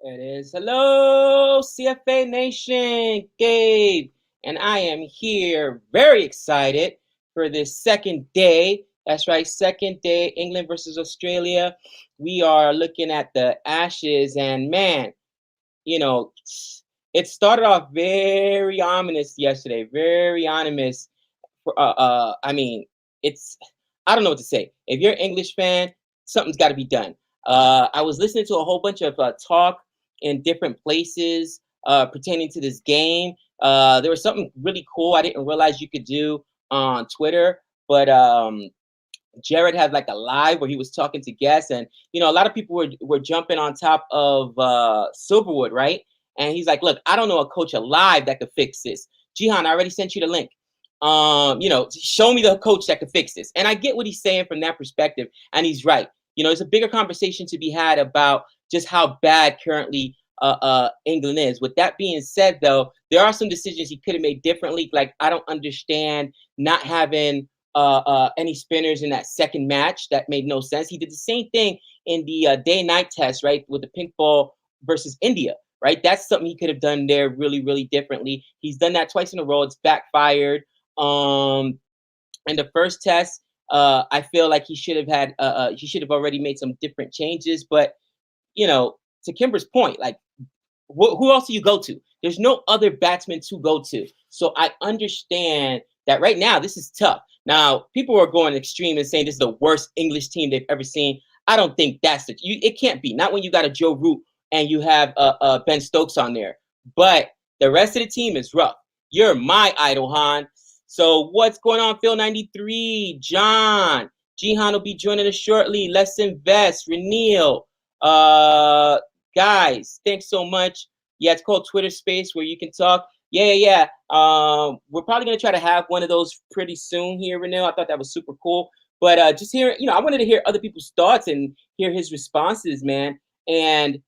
It is. Hello, CFA Nation, Gabe, and I am here very excited for this second day. That's right, second day, England versus Australia. We are looking at the Ashes, and man, you know, it started off very ominous yesterday, very ominous. I mean, it's I don't know what to say. If you're an English fan, something's got to be done. I was listening to a whole bunch of talk in different places pertaining to this game. There was something really cool I didn't realize you could do on Twitter, but Jared had like a live where he was talking to guests, and a lot of people were jumping on top of Silverwood, right? And he's like, "Look, I don't know a coach alive that could fix this. Jihan, I already sent you the link. Show me the coach that could fix this." And I get what he's saying from that perspective, and he's right. There's a bigger conversation to be had about just how bad currently England is. With that being said, though, there are some decisions he could have made differently. Like, I don't understand not having any spinners in that second match. That made no sense. He did the same thing in the day-night test, right, with the pink ball versus India, right? That's something he could have done there really, really differently. He's done that twice in a row. It's backfired. In the first test, I feel like he should have already made some different changes. But to Kimber's point, like, who else do you go to? There's no other batsman to go to. So I understand that right now this is tough. Now, people are going extreme and saying this is the worst English team they've ever seen. I don't think it can't be. Not when you got a Joe Root and you have Ben Stokes on there. But the rest of the team is rough. You're my idol, Han. So what's going on, Phil 93? John. Jihan will be joining us shortly. Let's invest. Renil. Guys, thanks so much. Yeah, it's called Twitter Space where you can talk. Yeah. We're probably gonna try to have one of those pretty soon here, Renil. I thought that was super cool. But just hear, I wanted to hear other people's thoughts and hear his responses, man. And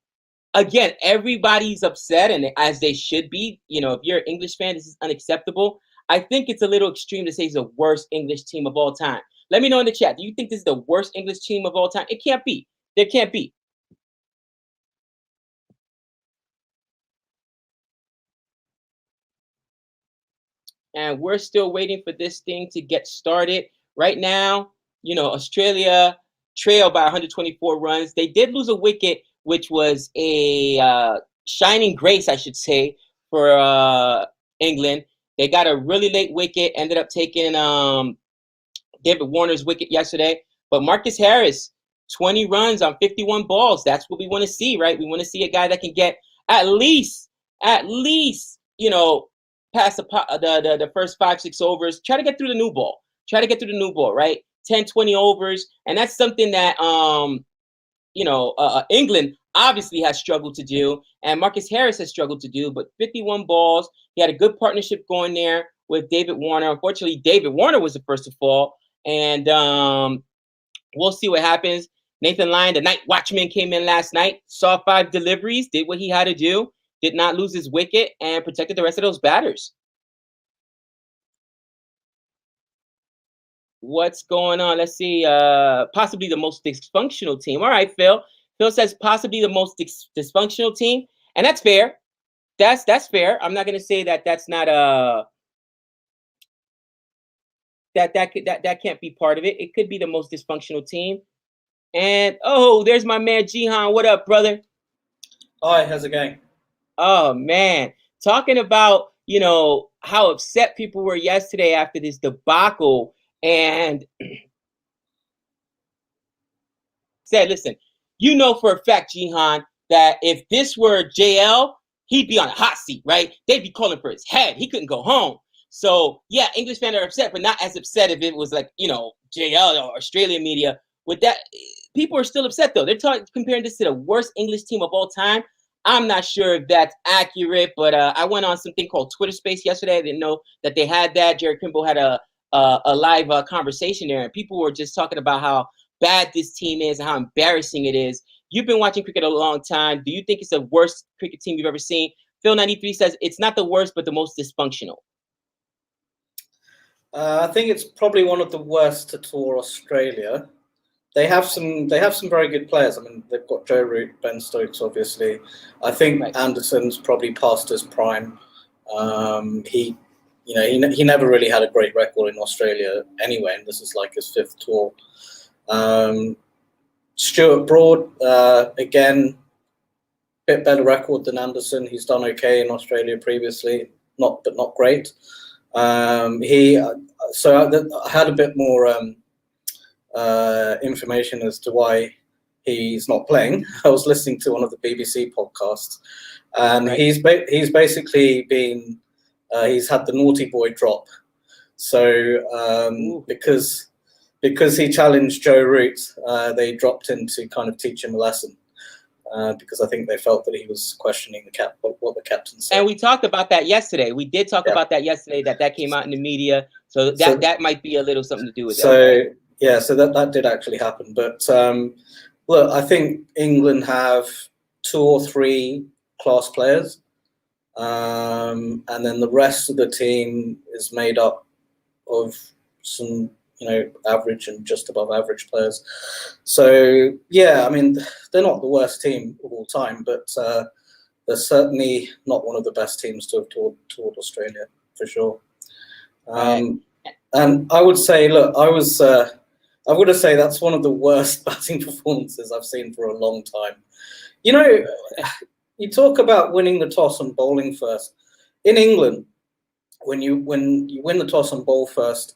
again, everybody's upset, and as they should be. If you're an English fan, this is unacceptable. I think it's a little extreme to say it's the worst English team of all time. Let me know in the chat. Do you think this is the worst English team of all time? It can't be. There can't be. And we're still waiting for this thing to get started. Right now, Australia trailed by 124 runs. They did lose a wicket, which was a shining grace, I should say, for England. They got a really late wicket, ended up taking David Warner's wicket yesterday. But Marcus Harris, 20 runs on 51 balls. That's what we want to see, right? We want to see a guy that can get at least, past the first 5-6 overs. Try to get through the new ball. Right? 10, 20 overs. And that's something that England obviously has struggled to do, and Marcus Harris has struggled to do. But 51 balls, he had a good partnership going there with David Warner. Unfortunately, David Warner was the first to fall, and we'll see what happens. Nathan Lyon, the night watchman, came in last night, saw 5 deliveries, did what he had to do, did not lose his wicket, and protected the rest of those batters. What's going on? Let's see. Possibly the most dysfunctional team. All right, Phil. Phil says possibly the most dysfunctional team, and that's fair. That's fair. I'm not going to say that that's not that can't be part of it. It could be the most dysfunctional team. And there's my man Jihan. What up, brother? Hi, how's it going? Oh man, talking about how upset people were yesterday after this debacle, and said, listen, for a fact, Jihan, that if this were JL, he'd be on a hot seat, right? They'd be calling for his head. He couldn't go home. So, yeah, English fans are upset, but not as upset if it was like, JL or Australian media. With that, people are still upset, though. They're comparing this to the worst English team of all time. I'm not sure if that's accurate, but I went on something called Twitter Space yesterday. I didn't know that they had that. Jared Kimball had a live conversation there, and people were just talking about how bad this team is and how embarrassing it is. You've been watching cricket a long time. Do you think it's the worst cricket team you've ever seen? Phil 93 says it's not the worst, but the most dysfunctional. I think it's probably one of the worst to tour Australia. they have some very good players. I mean, they've got Joe Root, Ben Stokes, obviously. I think Anderson's probably past his prime. He never really had a great record in Australia anyway, and this is like his 5th tour. Stuart Broad, again, bit better record than Anderson. He's done okay in Australia previously, but not great. So I had a bit more information as to why he's not playing. I was listening to one of the BBC podcasts, and he's basically been he's had the naughty boy drop. So because he challenged Joe Root, they dropped in to kind of teach him a lesson. Because I think they felt that he was questioning what the captain said. And we talked about that yesterday. We did talk about that yesterday, that came out in the media. So that might be a little something to do with that. So that did actually happen. But look, I think England have 2 or 3 class players. And then the rest of the team is made up of some average and just above average players. So, I mean, they're not the worst team of all time, but they're certainly not one of the best teams to have toured Australia, for sure. And I would say, look, I would say that's one of the worst batting performances I've seen for a long time. You talk about winning the toss and bowling first. In England, when you win the toss and bowl first,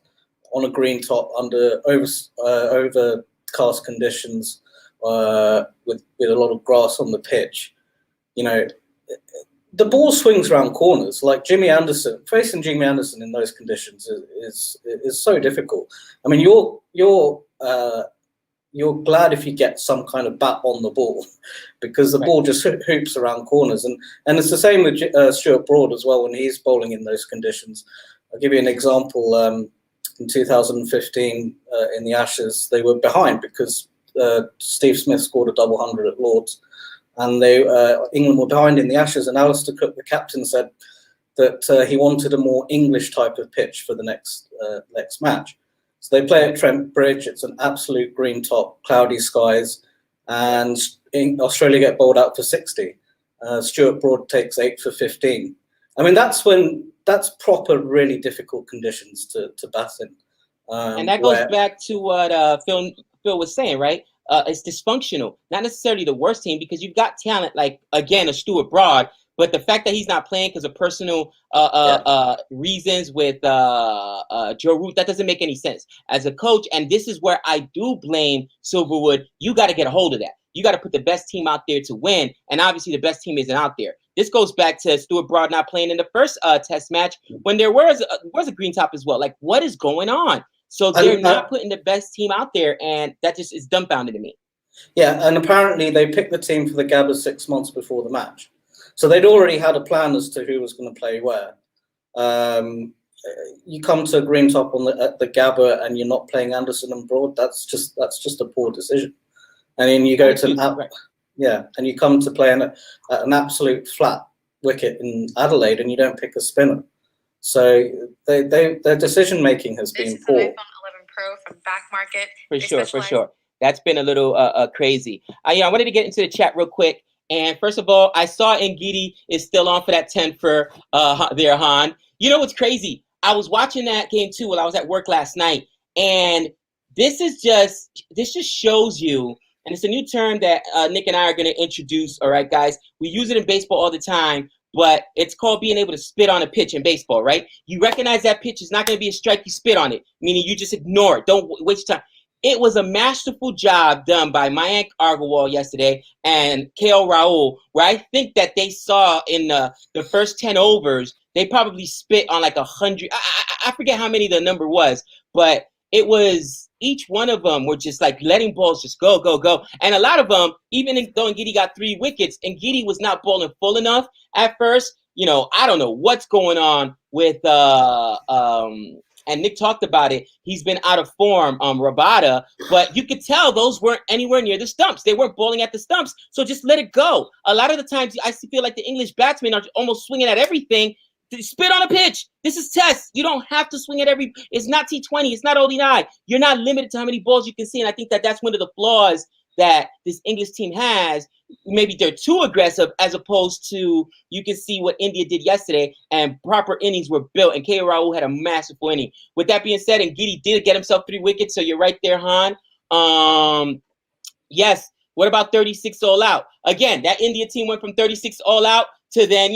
on a green top under overcast conditions, with a lot of grass on the pitch, the ball swings around corners. Like facing Jimmy Anderson in those conditions is so difficult. I mean, you're glad if you get some kind of bat on the ball, because the ball just hoops around corners, and it's the same with Stuart Broad as well when he's bowling in those conditions. I'll give you an example. In 2015, in the Ashes, they were behind because Steve Smith scored a double 100 at Lord's, and England were behind in the Ashes. And Alistair Cook, the captain, said that he wanted a more English type of pitch for the next match. So they play at Trent Bridge. It's an absolute green top, cloudy skies, and Australia get bowled out for 60. Stuart Broad takes 8 for 15. I mean, that's proper, really difficult conditions to bat in. And that goes back to what Phil was saying, right? It's dysfunctional. Not necessarily the worst team, because you've got talent like, again, a Stuart Broad, but the fact that he's not playing because of personal reasons with Joe Root, that doesn't make any sense. As a coach, and this is where I do blame Silverwood, you got to get a hold of that. You got to put the best team out there to win, and obviously the best team isn't out there. This goes back to Stuart Broad not playing in the first test match when there was a green top as well. Like, what is going on? So they're not putting the best team out there, and that just is dumbfounding to me. Yeah, and apparently they picked the team for the Gabba 6 months before the match. So they'd already had a plan as to who was going to play where. You come to a green top at the Gabba and you're not playing Anderson and Broad, that's just a poor decision. And then you go and you come to play an absolute flat wicket in Adelaide and you don't pick a spinner. So their decision making has been poor. This is an iPhone 11 Pro from Back Market. For sure. That's been a little crazy. I wanted to get into the chat real quick. And first of all, I saw Ngidi is still on for that 10 for there, Han. You know what's crazy? I was watching that game too while I was at work last night, and this just shows you. And it's a new term that Nick and I are going to introduce. All right, guys. We use it in baseball all the time, but it's called being able to spit on a pitch in baseball, right? You recognize that pitch is not going to be a strike, you spit on it, meaning you just ignore it. Don't waste your time. It was a masterful job done by Mayank Agarwal yesterday and KL Rahul, where I think that they saw in the first 10 overs, they probably spit on like 100. I forget how many the number was, but it was each one of them were just like letting balls just go, go, go. And a lot of them, even though Ngidi got 3 wickets, Ngidi was not bowling full enough at first. You know, I don't know what's going on with and Nick talked about it. He's been out of form, Rabada, but you could tell those weren't anywhere near the stumps. They weren't bowling at the stumps, so just let it go. A lot of the times, I feel like the English batsmen are almost swinging at everything. Spit on a pitch. This is test. You don't have to swing at every. It's not T20. It's not OD9. You're not limited to how many balls you can see. And I think that that's one of the flaws that this English team has. Maybe they're too aggressive, as opposed to you can see what India did yesterday, and proper innings were built. And K. Rahul had a masterful inning. With that being said, and Giddy did get himself 3 wickets, so you're right there, Han. Yes. What about 36 all out? Again, that India team went from 36 all out to then,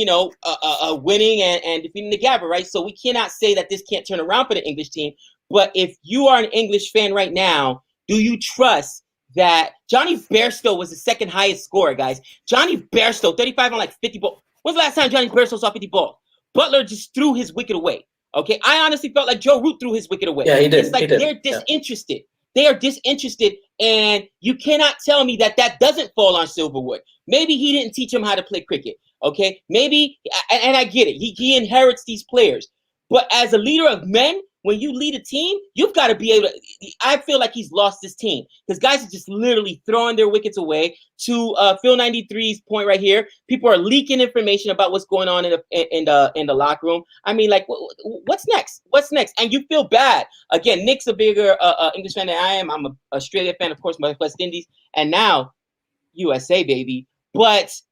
winning and defeating the Gabba, right? So we cannot say that this can't turn around for the English team. But if you are an English fan right now, do you trust that Johnny Bairstow was the second highest scorer, guys? Johnny Bairstow, 35 on like 50 balls. When's the last time Johnny Bairstow saw 50 balls? Butler just threw his wicket away. Okay, I honestly felt like Joe Root threw his wicket away. Yeah, he did. It's like they're disinterested. They are disinterested, and you cannot tell me that that doesn't fall on Silverwood. Maybe he didn't teach him how to play cricket, okay? Maybe, and I get it. He inherits these players. But as a leader of men, when you lead a team, you've got to be able to – I feel like he's lost this team because guys are just literally throwing their wickets away. To Phil 93's point right here, people are leaking information about what's going on in the locker room. I mean, like, what's next? What's next? And you feel bad. Again, Nick's a bigger English fan than I am. I'm an Australia fan, of course, my West Indies, and now USA, baby. But –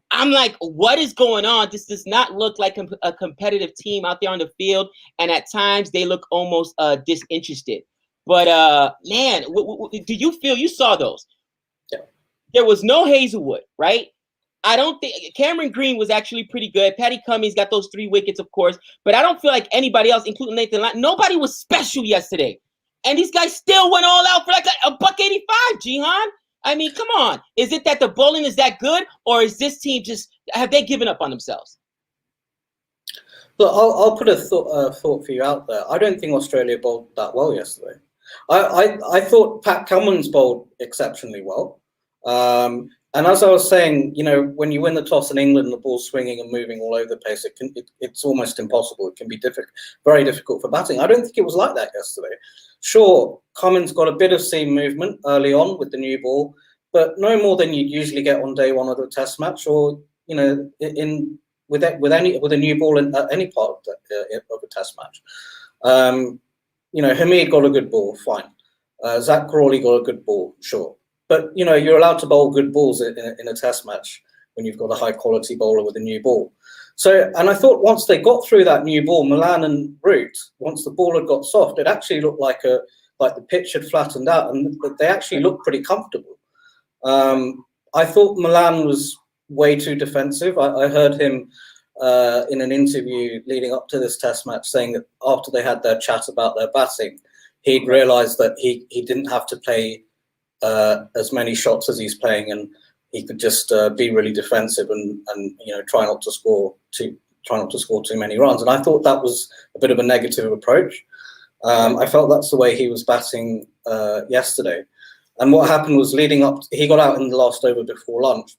I'm like, what is going on? This does not look like a competitive team out there on the field, and at times they look almost disinterested. But man, do you feel you saw those? Yeah. There was no Hazelwood, right? I don't think Cameron Green was actually pretty good. Paddy Cummings got those 3 wickets, of course, but I don't feel like anybody else, including Nathan Lyon, nobody was special yesterday, and these guys still went all out for like $185. Jihan. I mean, come on. Is it that the bowling is that good, or is this team just have they given up on themselves? Look, I'll put a thought for you out there. I don't think Australia bowled that well yesterday. I thought Pat Cummins bowled exceptionally well. And as I was saying, when you win the toss in England, the ball's swinging and moving all over the place, it's almost impossible. It can be very difficult for batting. I don't think it was like that yesterday. Sure, Cummins got a bit of seam movement early on with the new ball, but no more than you'd usually get on day one of the Test match, or with a new ball in any part of a Test match. Hamid got a good ball, fine. Zach Crawley got a good ball, sure. But you're allowed to bowl good balls in a Test match when you've got a high quality bowler with a new ball. So, and I thought once they got through that new ball, Milan and Root, once the ball had got soft, it actually looked like the pitch had flattened out, and they actually looked pretty comfortable. I thought Milan was way too defensive. I heard him in an interview leading up to this Test match saying that after they had their chat about their batting, he'd realised that he didn't have to play as many shots as he's playing, and he could just be really defensive and try not to score too many runs. And I thought that was a bit of a negative approach. I felt that's the way he was batting yesterday. And what happened was leading up, he got out in the last over before lunch,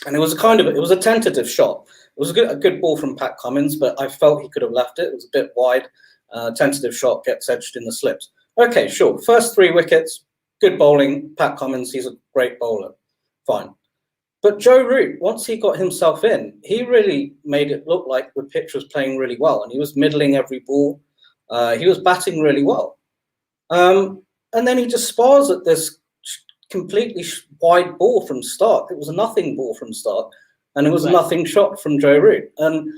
and it was a tentative shot. It was a good ball from Pat Cummins, but I felt he could have left it. It was a bit wide. Tentative shot gets edged in the slips. Okay, sure. First 3 wickets, good bowling. Pat Cummins, he's a great bowler. Fine. But Joe Root, once he got himself in, he really made it look like the pitch was playing really well, and he was middling every ball. He was batting really well. And then he just spars at this completely wide ball from start. It was a nothing ball from start, and it was a nothing shot from Joe Root. And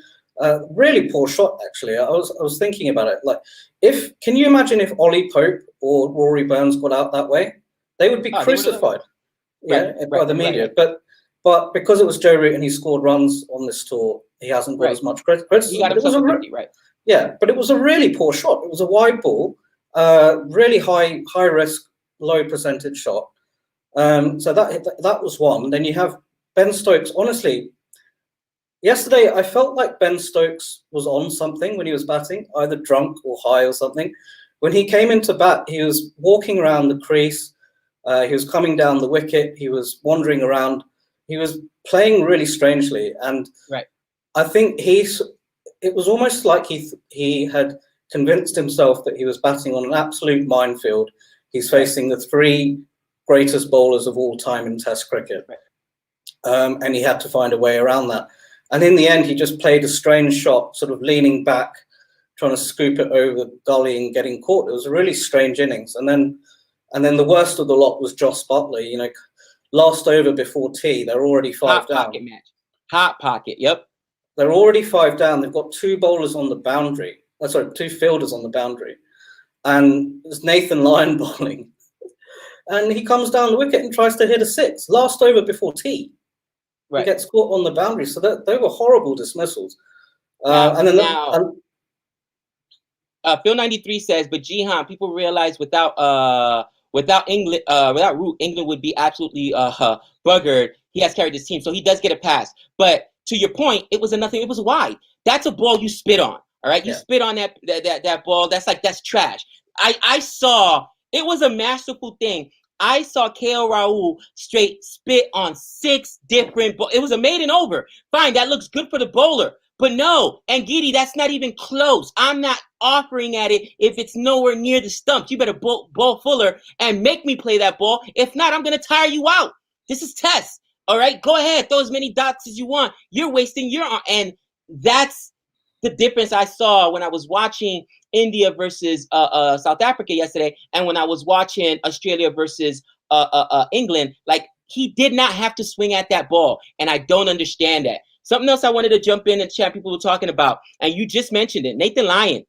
really poor shot, actually. I was thinking about it. Can you imagine if Ollie Pope or Rory Burns got out that way? They would be crucified by the media. But because it was Joe Root and he scored runs on this tour, he hasn't got as much criticism. He got himself a 50, right? Yeah, but it was a really poor shot. It was a wide ball, really high risk, low percentage shot. So that was one. Then you have Ben Stokes. Honestly, yesterday I felt like Ben Stokes was on something when he was batting, either drunk or high or something. When he came into bat, he was walking around the crease. He was coming down the wicket. He was wandering around. He was playing really strangely, and I think it was almost like he had convinced himself that he was batting on an absolute minefield. He's facing the 3 greatest bowlers of all time in Test cricket, and he had to find a way around that. And in the end, he just played a strange shot, sort of leaning back, trying to scoop it over the gully and getting caught. It was a really strange innings. And then the worst of the lot was Joss Butler. You know, last over before tea, they're already five down. Hot pocket match. Hot pocket. Yep. They're already five down. They've got two bowlers on the boundary. Two fielders on the boundary. And it's Nathan Lyon bowling. And he comes down the wicket and tries to hit a six. Last over before tea. Right. He gets caught on the boundary. So they were horrible dismissals. Phil 93 says, but Jihan, people realize without Root, England would be absolutely buggered. He has carried his team, so he does get a pass. But to your point, it was a nothing. It was wide. That's a ball you spit on. All right, you spit on that ball. That's trash. I saw it was a masterful thing. I saw KL Rahul straight spit on 6 different balls. It was a maiden over. Fine, that looks good for the bowler. But no, and Giddy, that's not even close. I'm not offering at it if it's nowhere near the stumps. You better ball fuller and make me play that ball. If not, I'm going to tire you out. This is test. All right, go ahead. Throw as many dots as you want. You're wasting your arm. And that's the difference I saw when I was watching India versus South Africa yesterday, and when I was watching Australia versus England. Like, he did not have to swing at that ball, and I don't understand that. Something else I wanted to jump in and chat people were talking about, and you just mentioned it, Nathan Lyon.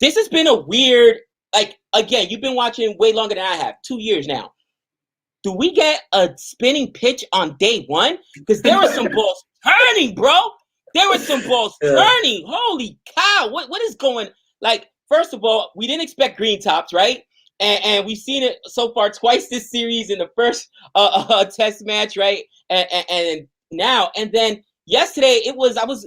This has been a weird, like, again, you've been watching way longer than I have, 2 years now. Do we get a spinning pitch on day one? Because there were some balls turning, bro. There were some balls turning. Holy cow. What is going, like, first of all, we didn't expect green tops, right? And we've seen it so far twice this series in the first test match, right? And now, and then yesterday I was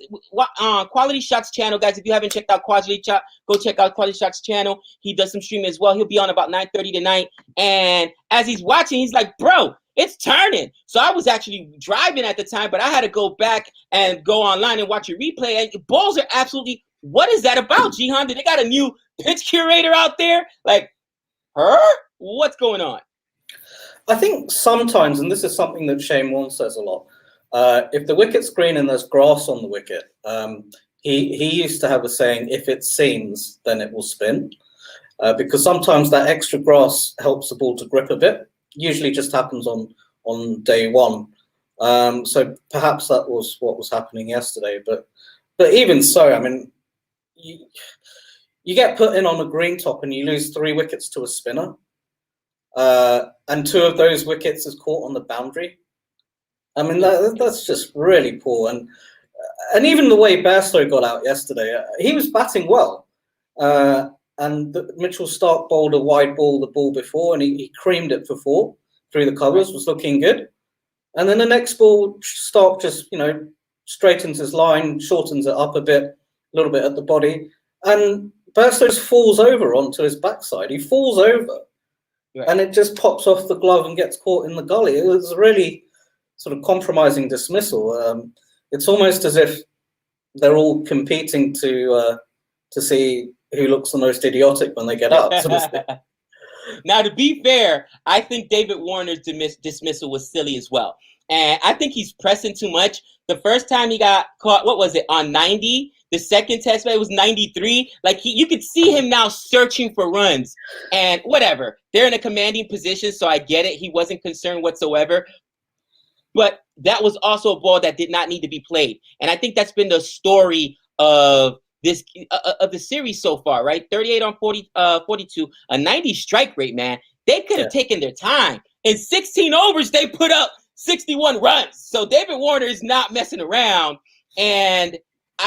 Quality Shots channel, guys. If you haven't checked out Quality Shot, go check out Quality Shots channel. He does some streaming as well. He'll be on about 9:30 tonight. And as he's watching, he's like, bro, it's turning. So I was actually driving at the time, but I had to go back and go online and watch a replay. And balls are absolutely, what is that about, Jihan? Did they got a new pitch curator out there? Like, her? What's going on? I think sometimes, and this is something that Shane Warne says a lot, if the wicket's green and there's grass on the wicket, he used to have a saying, if it seams, then it will spin. Because sometimes that extra grass helps the ball to grip a bit. Usually just happens on day one. So perhaps that was what was happening yesterday. But even so, I mean, you get put in on a green top and you lose 3 wickets to a spinner. And 2 of those wickets is caught on the boundary. I mean, that's just really poor. And even the way Bairstow got out yesterday, he was batting well. And Mitchell Starc bowled a wide ball the ball before, and he creamed it for 4 through the covers, was looking good. And then the next ball, Starc just, straightens his line, shortens it up a little bit at the body. And Bairstow falls over onto his backside. He falls over. Right. And it just pops off the glove and gets caught in the gully. It was a really sort of compromising dismissal. It's almost as if they're all competing to see who looks the most idiotic when they get up. Now, to be fair, I think David Warner's dismissal was silly as well. And I think he's pressing too much. The first time he got caught, what was it, on 90? The second test match was 93. Like, you could see him now searching for runs. And whatever. They're in a commanding position, so I get it. He wasn't concerned whatsoever. But that was also a ball that did not need to be played. And I think that's been the story of this of the series so far, right? 38 on 42, a 90 strike rate, man. They could have taken their time. In 16 overs, they put up 61 runs. So David Warner is not messing around. And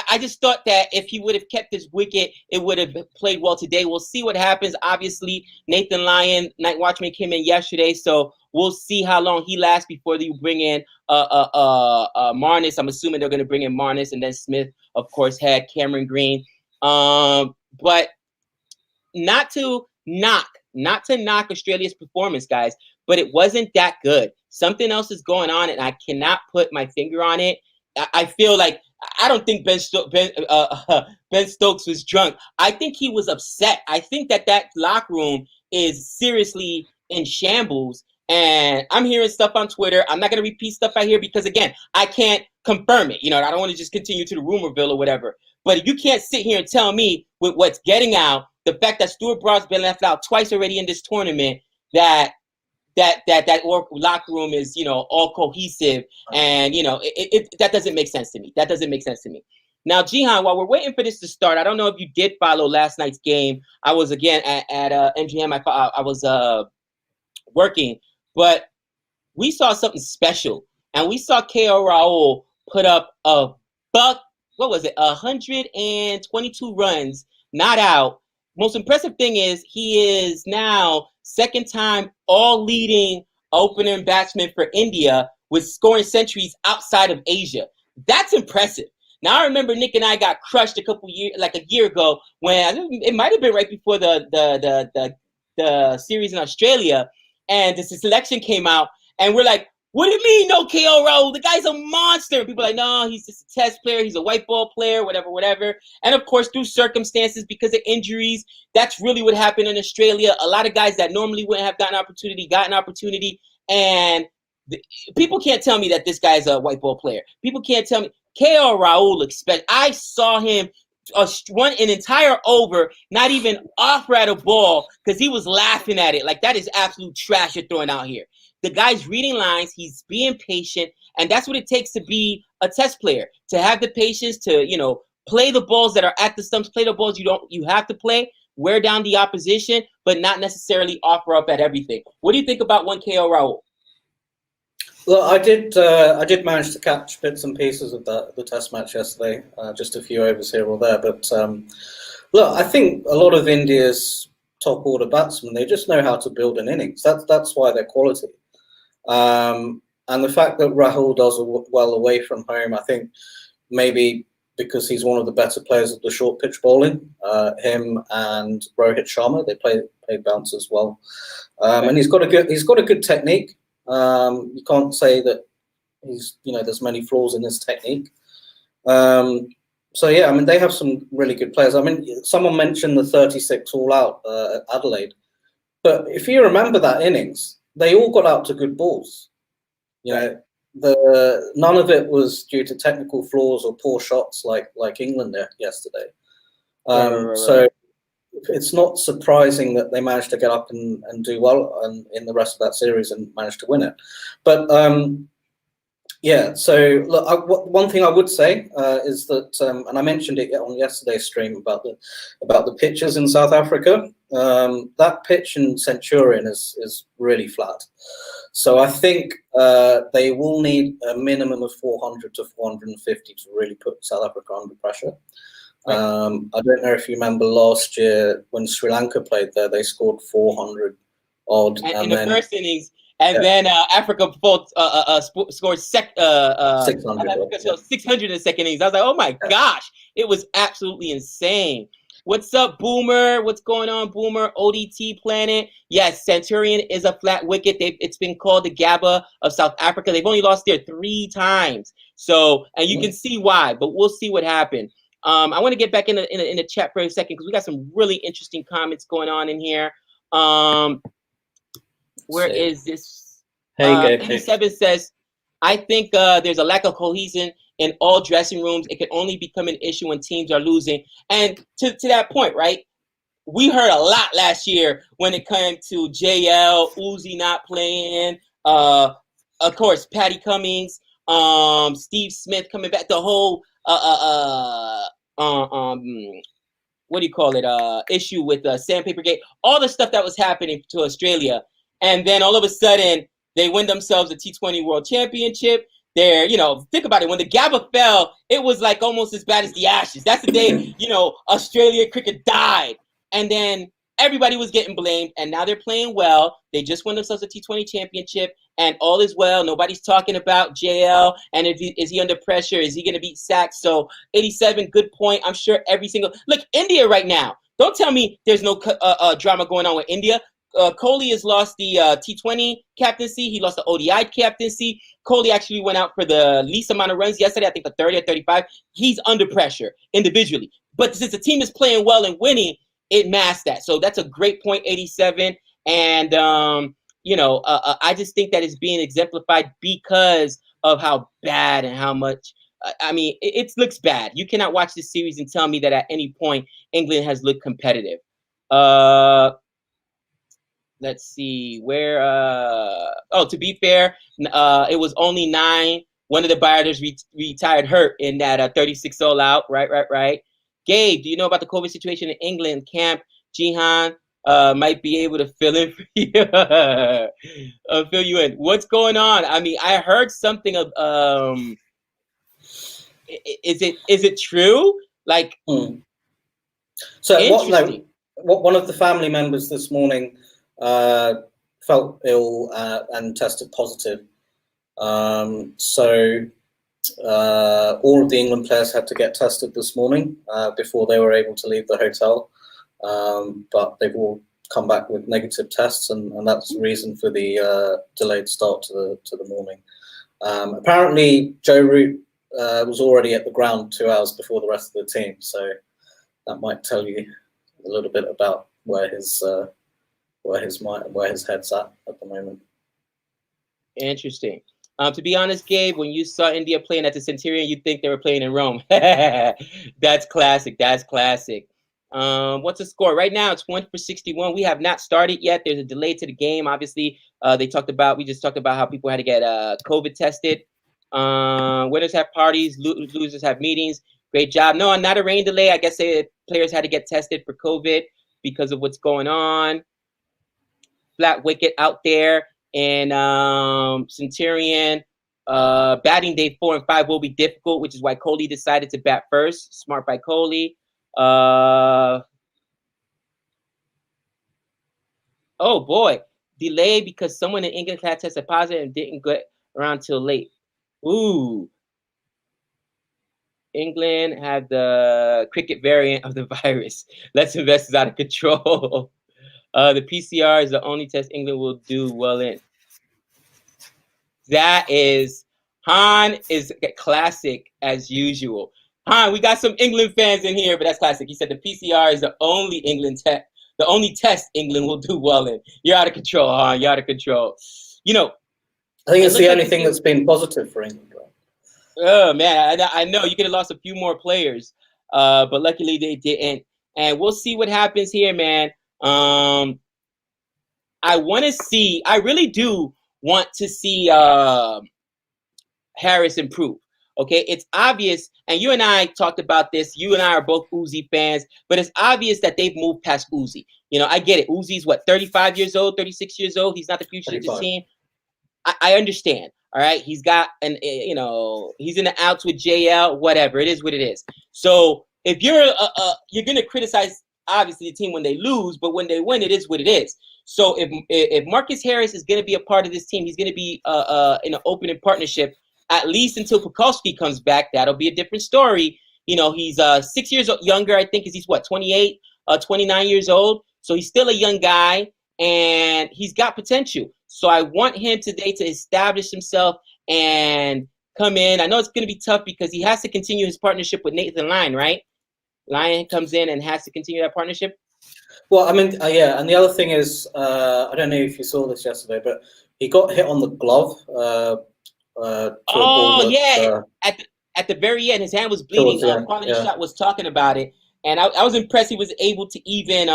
I just thought that if he would have kept his wicket, it would have played well today. We'll see what happens. Obviously, Nathan Lyon, night watchman, came in yesterday, so we'll see how long he lasts before you bring in Marnus. I'm assuming they're going to bring in Marnus, and then Smith, of course, had Cameron Green. But not to knock Australia's performance, guys, but it wasn't that good. Something else is going on, and I cannot put my finger on it. I feel like I don't think Ben Stokes was drunk. I think he was upset. I think that locker room is seriously in shambles. And I'm hearing stuff on Twitter. I'm not going to repeat stuff I hear because, again, I can't confirm it. You know, I don't want to just continue to the rumorville or whatever. But you can't sit here and tell me with what's getting out, the fact that Stuart Broad's been left out twice already in this tournament, that locker room is, you know, all cohesive, and, you know, that doesn't make sense to me. That doesn't make sense to me. Now, Jihan, while we're waiting for this to start, I don't know if you did follow last night's game. I was again at MGM. I was working, but we saw something special, and we saw KO Raul put up a buck. What was it? 122 runs, not out. Most impressive thing is he is now second-time all-leading opening batsman for India with scoring centuries outside of Asia. That's impressive. Now, I remember Nick and I got crushed a year ago, when it might have been right before the series in Australia, and this selection came out, and we're like, what do you mean no KO Raul? The guy's a monster. People are like, no, he's just a test player. He's a white ball player, whatever. And, of course, through circumstances, because of injuries, that's really what happened in Australia. A lot of guys that normally wouldn't have gotten opportunity. And people can't tell me that this guy's a white ball player. People can't tell me. KO Raul, I saw him an entire over, not even offer at a ball, because he was laughing at it. Like, that is absolute trash you're throwing out here. The guy's reading lines, he's being patient, and that's what it takes to be a test player, to have the patience to, you know, play the balls that are at the stumps, play the balls you have to play, wear down the opposition, but not necessarily offer up at everything. What do you think about one KO Raul? Well, I did manage to catch bits and pieces of the test match yesterday, just a few overs here or there. But look, I think a lot of India's top order batsmen, they just know how to build an innings. That's why they're quality. And the fact that Rahul does well away from home, I think maybe because he's one of the better players of the short pitch bowling. Him and Rohit Sharma, they play bouncers well, and he's got a good technique. You can't say that there's many flaws in his technique. So yeah, I mean, they have some really good players. I mean, someone mentioned the 36 all out at Adelaide, but if you remember that innings, they all got out to good balls. You know, none of it was due to technical flaws or poor shots like England there yesterday. Right. So it's not surprising that they managed to get up and do well in the rest of that series and managed to win it. But yeah, so look, one thing I would say is that, and I mentioned it on yesterday's stream about the pitches in South Africa. That pitch in Centurion is really flat. So I think they will need a minimum of 400 to 450 to really put South Africa under pressure. Right. I don't know if you remember last year when Sri Lanka played there, they scored 400 odd. And in the first innings. And then Africa scored 600 in the second innings. I was like, oh my gosh, it was absolutely insane. What's up, Boomer? What's going on, Boomer? ODT Planet. Yes, Centurion is a flat wicket. It's been called the Gabba of South Africa. They've only lost there 3 times. So, and you can see why, but we'll see what happened. I want to get back in the chat for a second because we got some really interesting comments going on in here. Where is this? Hey, 87 says, I think there's a lack of cohesion in all dressing rooms. It can only become an issue when teams are losing. And to that point, right? We heard a lot last year when it came to JL, Uzi not playing, of course, Patty Cummings, Steve Smith coming back, the whole what do you call it? Issue with Sandpaper Gate, all the stuff that was happening to Australia. And then all of a sudden, they win themselves a T20 World Championship. They're, think about it. When the Gabba fell, it was like almost as bad as the Ashes. That's the day, Australia cricket died. And then everybody was getting blamed. And now they're playing well. They just won themselves a T20 Championship. And all is well. Nobody's talking about JL. And is he under pressure? Is he going to beat Sachs? So 87, good point. I'm sure look, India right now. Don't tell me there's no drama going on with India. Kohli has lost the T20 captaincy. He lost the ODI captaincy. Kohli actually went out for the least amount of runs yesterday, I think for 30 or 35. He's under pressure individually. But since the team is playing well and winning, it masks that. So that's a great point, 87. And, I just think that it's being exemplified because of how bad and how much. I mean, it looks bad. You cannot watch this series and tell me that at any point England has looked competitive. Let's see where. Oh, to be fair, it was only 9. One of the batters retired hurt in that 36 all out. Right. Gabe, do you know about the COVID situation in England camp? Jihan might be able to fill in for you. Fill you in. What's going on? I mean, I heard something of. Is it true? Like, so interesting. one of the family members this morning felt ill and tested positive. So all of the England players had to get tested this morning before they were able to leave the hotel. But they've all come back with negative tests, and that's the reason for the delayed start to the morning. Apparently, Joe Root was already at the ground 2 hours before the rest of the team, so that might tell you a little bit about where his head's at the moment. Interesting. To be honest, Gabe, when you saw India playing at the Centurion, you'd think they were playing in Rome. That's classic. That's classic. What's the score? Right now, it's 1-for-61. We have not started yet. There's a delay to the game. Obviously, we just talked about how people had to get COVID tested. Winners have parties, losers have meetings. Great job. No, not a rain delay. I guess players had to get tested for COVID because of what's going on. Flat wicket out there. And Centurion, batting day 4 and 5 will be difficult, which is why Kohli decided to bat first. Smart by Kohli. Oh boy, delay because someone in England had tested positive and didn't get around till late. Ooh. England had the cricket variant of the virus. Lets investors out of control. The PCR is the only test England will do well in. That is, Han is classic as usual. Han, we got some England fans in here, but that's classic. He said the PCR is the only the only test England will do well in. You're out of control, Han. You're out of control. You know, I think it's the only thing that's been positive for England. Right? Oh man, I know you could have lost a few more players, but luckily they didn't. And we'll see what happens here, man. I really do want to see Harris improve. Okay, it's obvious, and you and I talked about this. You and I are both Uzi fans, but it's obvious that they've moved past Uzi. You know, I get it. Uzi's what, 35 years old, 36 years old. He's not the future 35. Of the team. I understand. All right, he's got he's in the outs with JL. Whatever, it is what it is. So if you're gonna criticize obviously the team when they lose, but when they win, it is what it is. So if Marcus Harris is going to be a part of this team, he's going to be in an opening partnership at least until Pucovski comes back. That'll be a different story. You know, he's 6 years younger, I think, because he's what, 28, 29 years old. So he's still a young guy, and he's got potential. So I want him today to establish himself and come in. I know it's going to be tough because he has to continue his partnership with Nathan Lyon, right? Lyon comes in and has to continue that partnership. Well, I mean, yeah, and the other thing is, I don't know if you saw this yesterday, but he got hit on the glove. At the very end, his hand was bleeding. Quality Shot was talking about it, and I was impressed he was able to even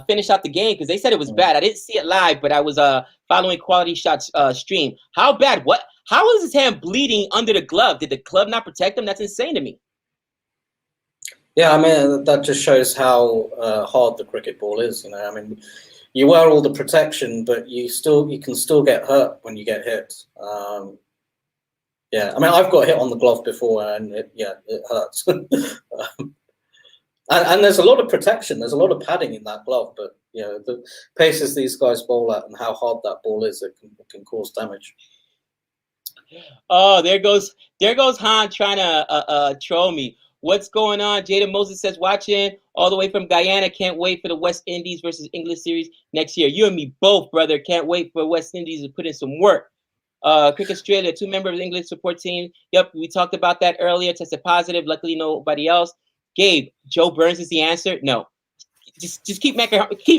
finish out the game because they said it was bad. I didn't see it live, but I was following Quality Shot's stream. How bad? What? How was his hand bleeding under the glove? Did the glove not protect him? That's insane to me. Yeah, I mean, that just shows how hard the cricket ball is. You know, I mean, you wear all the protection, but you can still get hurt when you get hit. Yeah, I mean, I've got hit on the glove before, and it hurts. And there's a lot of protection. There's a lot of padding in that glove, but you know, the paces these guys bowl at and how hard that ball is, it can cause damage. Oh, there goes Han trying to troll me. What's going on? Jada Moses says, watching all the way from Guyana. Can't wait for the West Indies versus English series next year. You and me both, brother. Can't wait for West Indies to put in some work. Cricket Australia, 2 members of the English support team. Yep, we talked about that earlier. Tested positive. Luckily, nobody else. Gabe, Joe Burns is the answer? No. Just keep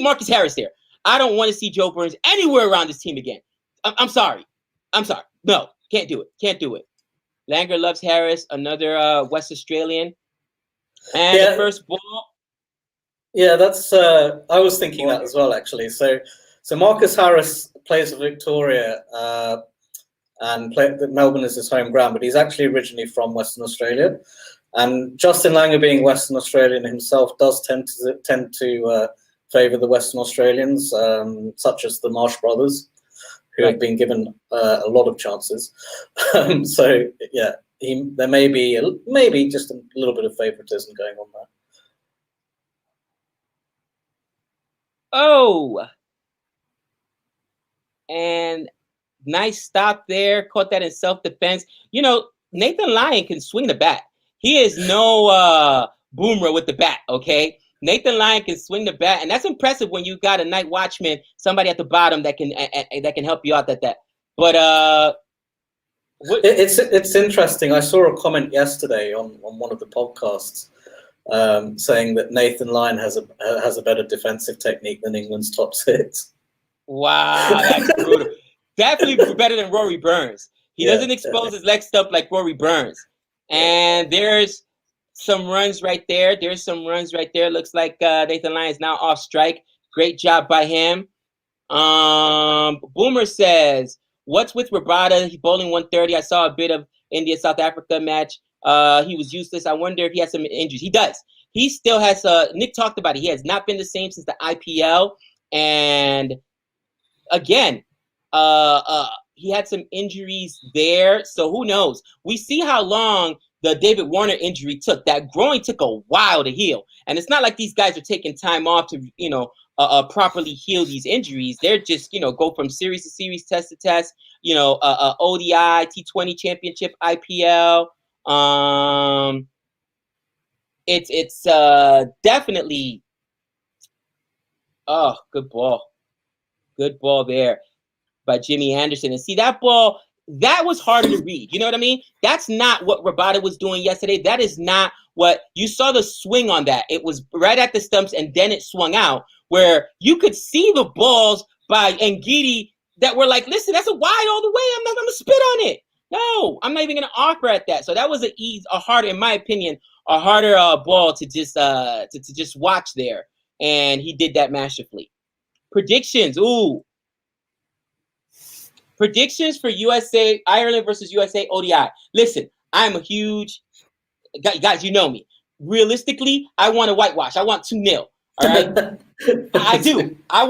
Marcus Harris there. I don't want to see Joe Burns anywhere around this team again. I'm sorry. No. Can't do it. Can't do it. Langer loves Harris, another West Australian. And the first ball. Yeah, that's. I was thinking that as well, actually. So Marcus Harris plays for Victoria, and Melbourne is his home ground, but he's actually originally from Western Australia. And Justin Langer, being Western Australian himself, does tend to favour the Western Australians, such as the Marsh brothers, who have been given a lot of chances. So yeah, there may be just a little bit of favouritism going on there. Oh, and nice stop there. Caught that in self-defense. You know, Nathan Lyon can swing the bat. He is no boomer with the bat, okay? Nathan Lyon can swing the bat, and that's impressive when you got a night watchman, somebody at the bottom that can help you out at that. But it's interesting. I saw a comment yesterday on one of the podcasts saying that Nathan Lyon has a better defensive technique than England's top six. Wow, that's brutal. Definitely better than Rory Burns. He doesn't expose his leg stump like Rory Burns. And there's some runs right there. Looks like Nathan Lyon is now off strike. Great job by him. Boomer says, what's with Rabada? He's bowling 130. I saw a bit of India-South Africa match. He was useless. I wonder if he has some injuries. He does. He still has, Nick talked about it. He has not been the same since the IPL. And again, he had some injuries there. So who knows? We see how long the David Warner injury took. That groin took a while to heal. And it's not like these guys are taking time off to, properly heal these injuries. They're just, go from series to series, test to test, ODI, T20 championship, IPL. It's definitely, good ball there by Jimmy Anderson. And see, that ball, that was harder to read. You know what I mean? That's not what Rabada was doing yesterday. That is not what you saw the swing on that. It was right at the stumps and then it swung out where you could see the balls by Ngidi that were like, listen, that's a wide all the way. I'm not going to spit on it. No, I'm not even going to offer at that. So that was a harder, in my opinion, a harder ball to just watch there. And he did that masterfully. Predictions. Ooh. Predictions for USA, Ireland versus USA ODI. Listen, I'm a huge, guys, you know me. Realistically, I want a whitewash. I want 2-0. All right? I do. I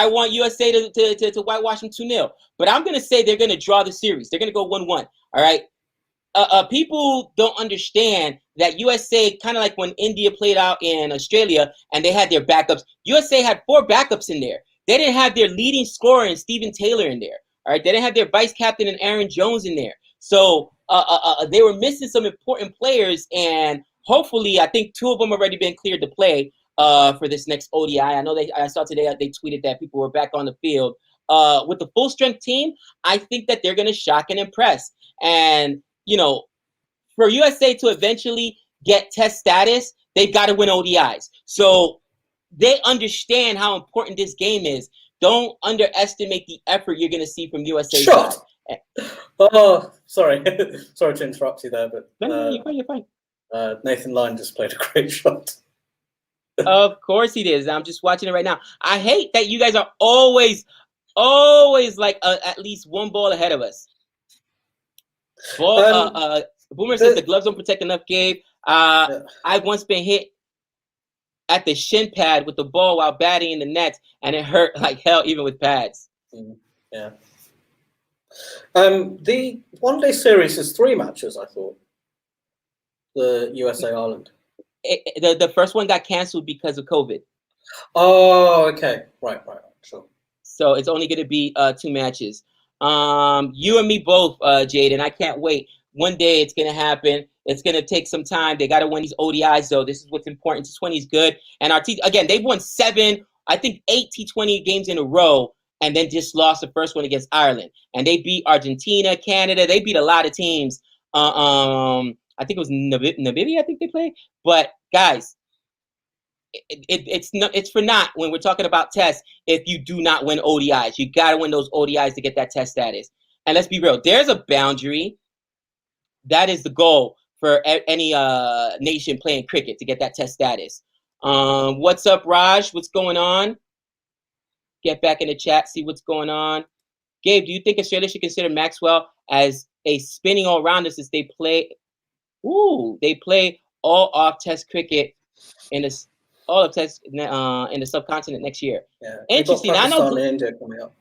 want USA to whitewash them 2-0. But I'm going to say they're going to draw the series. They're going to go 1-1. All right? People don't understand that USA, kind of like when India played out in Australia and they had their backups, USA had 4 backups in there. They didn't have their leading scorer and Stephen Taylor in there. All right, they didn't have their vice captain and Aaron Jones in there. So they were missing some important players, and hopefully, I think 2 of them already been cleared to play for this next ODI. I know I saw today they tweeted that people were back on the field. With the full strength team, I think that they're going to shock and impress. And for USA to eventually get test status, they've got to win ODIs. So they understand how important this game is. Don't underestimate the effort you're going to see from USA. Shot. Oh, sorry. Sorry to interrupt you there, but you're fine. Nathan Lyon just played a great shot. Of course he is. I'm just watching it right now. I hate that you guys are always like at least 1 ball ahead of us. Boomer says the gloves don't protect enough, Gabe. I've once been hit at the shin pad with the ball while batting in the nets, and it hurt like hell even with pads. Yeah. The one-day series is 3 matches, I thought. The USA Ireland. The first one got canceled because of COVID. Oh, okay. Right, sure. So it's only going to be 2 matches. You and me both, Jaden. I can't wait. One day it's going to happen. It's going to take some time. They got to win these ODIs, though. This is what's important. T20 is good. And again, they've won 7, I think 8 T20 games in a row, and then just lost the first one against Ireland. And they beat Argentina, Canada. They beat a lot of teams. I think it was Namibia, I think they played. But, guys, it's for naught when we're talking about tests if you do not win ODIs. You got to win those ODIs to get that test status. And let's be real, there's a boundary. That is the goal for any nation playing cricket, to get that test status. What's up, Raj? What's going on? Get back in the chat, see what's going on. Gabe, do you think Australia should consider Maxwell as a spinning all-rounder since they play all off Test cricket in the subcontinent next year? Yeah, interesting. I know India coming up.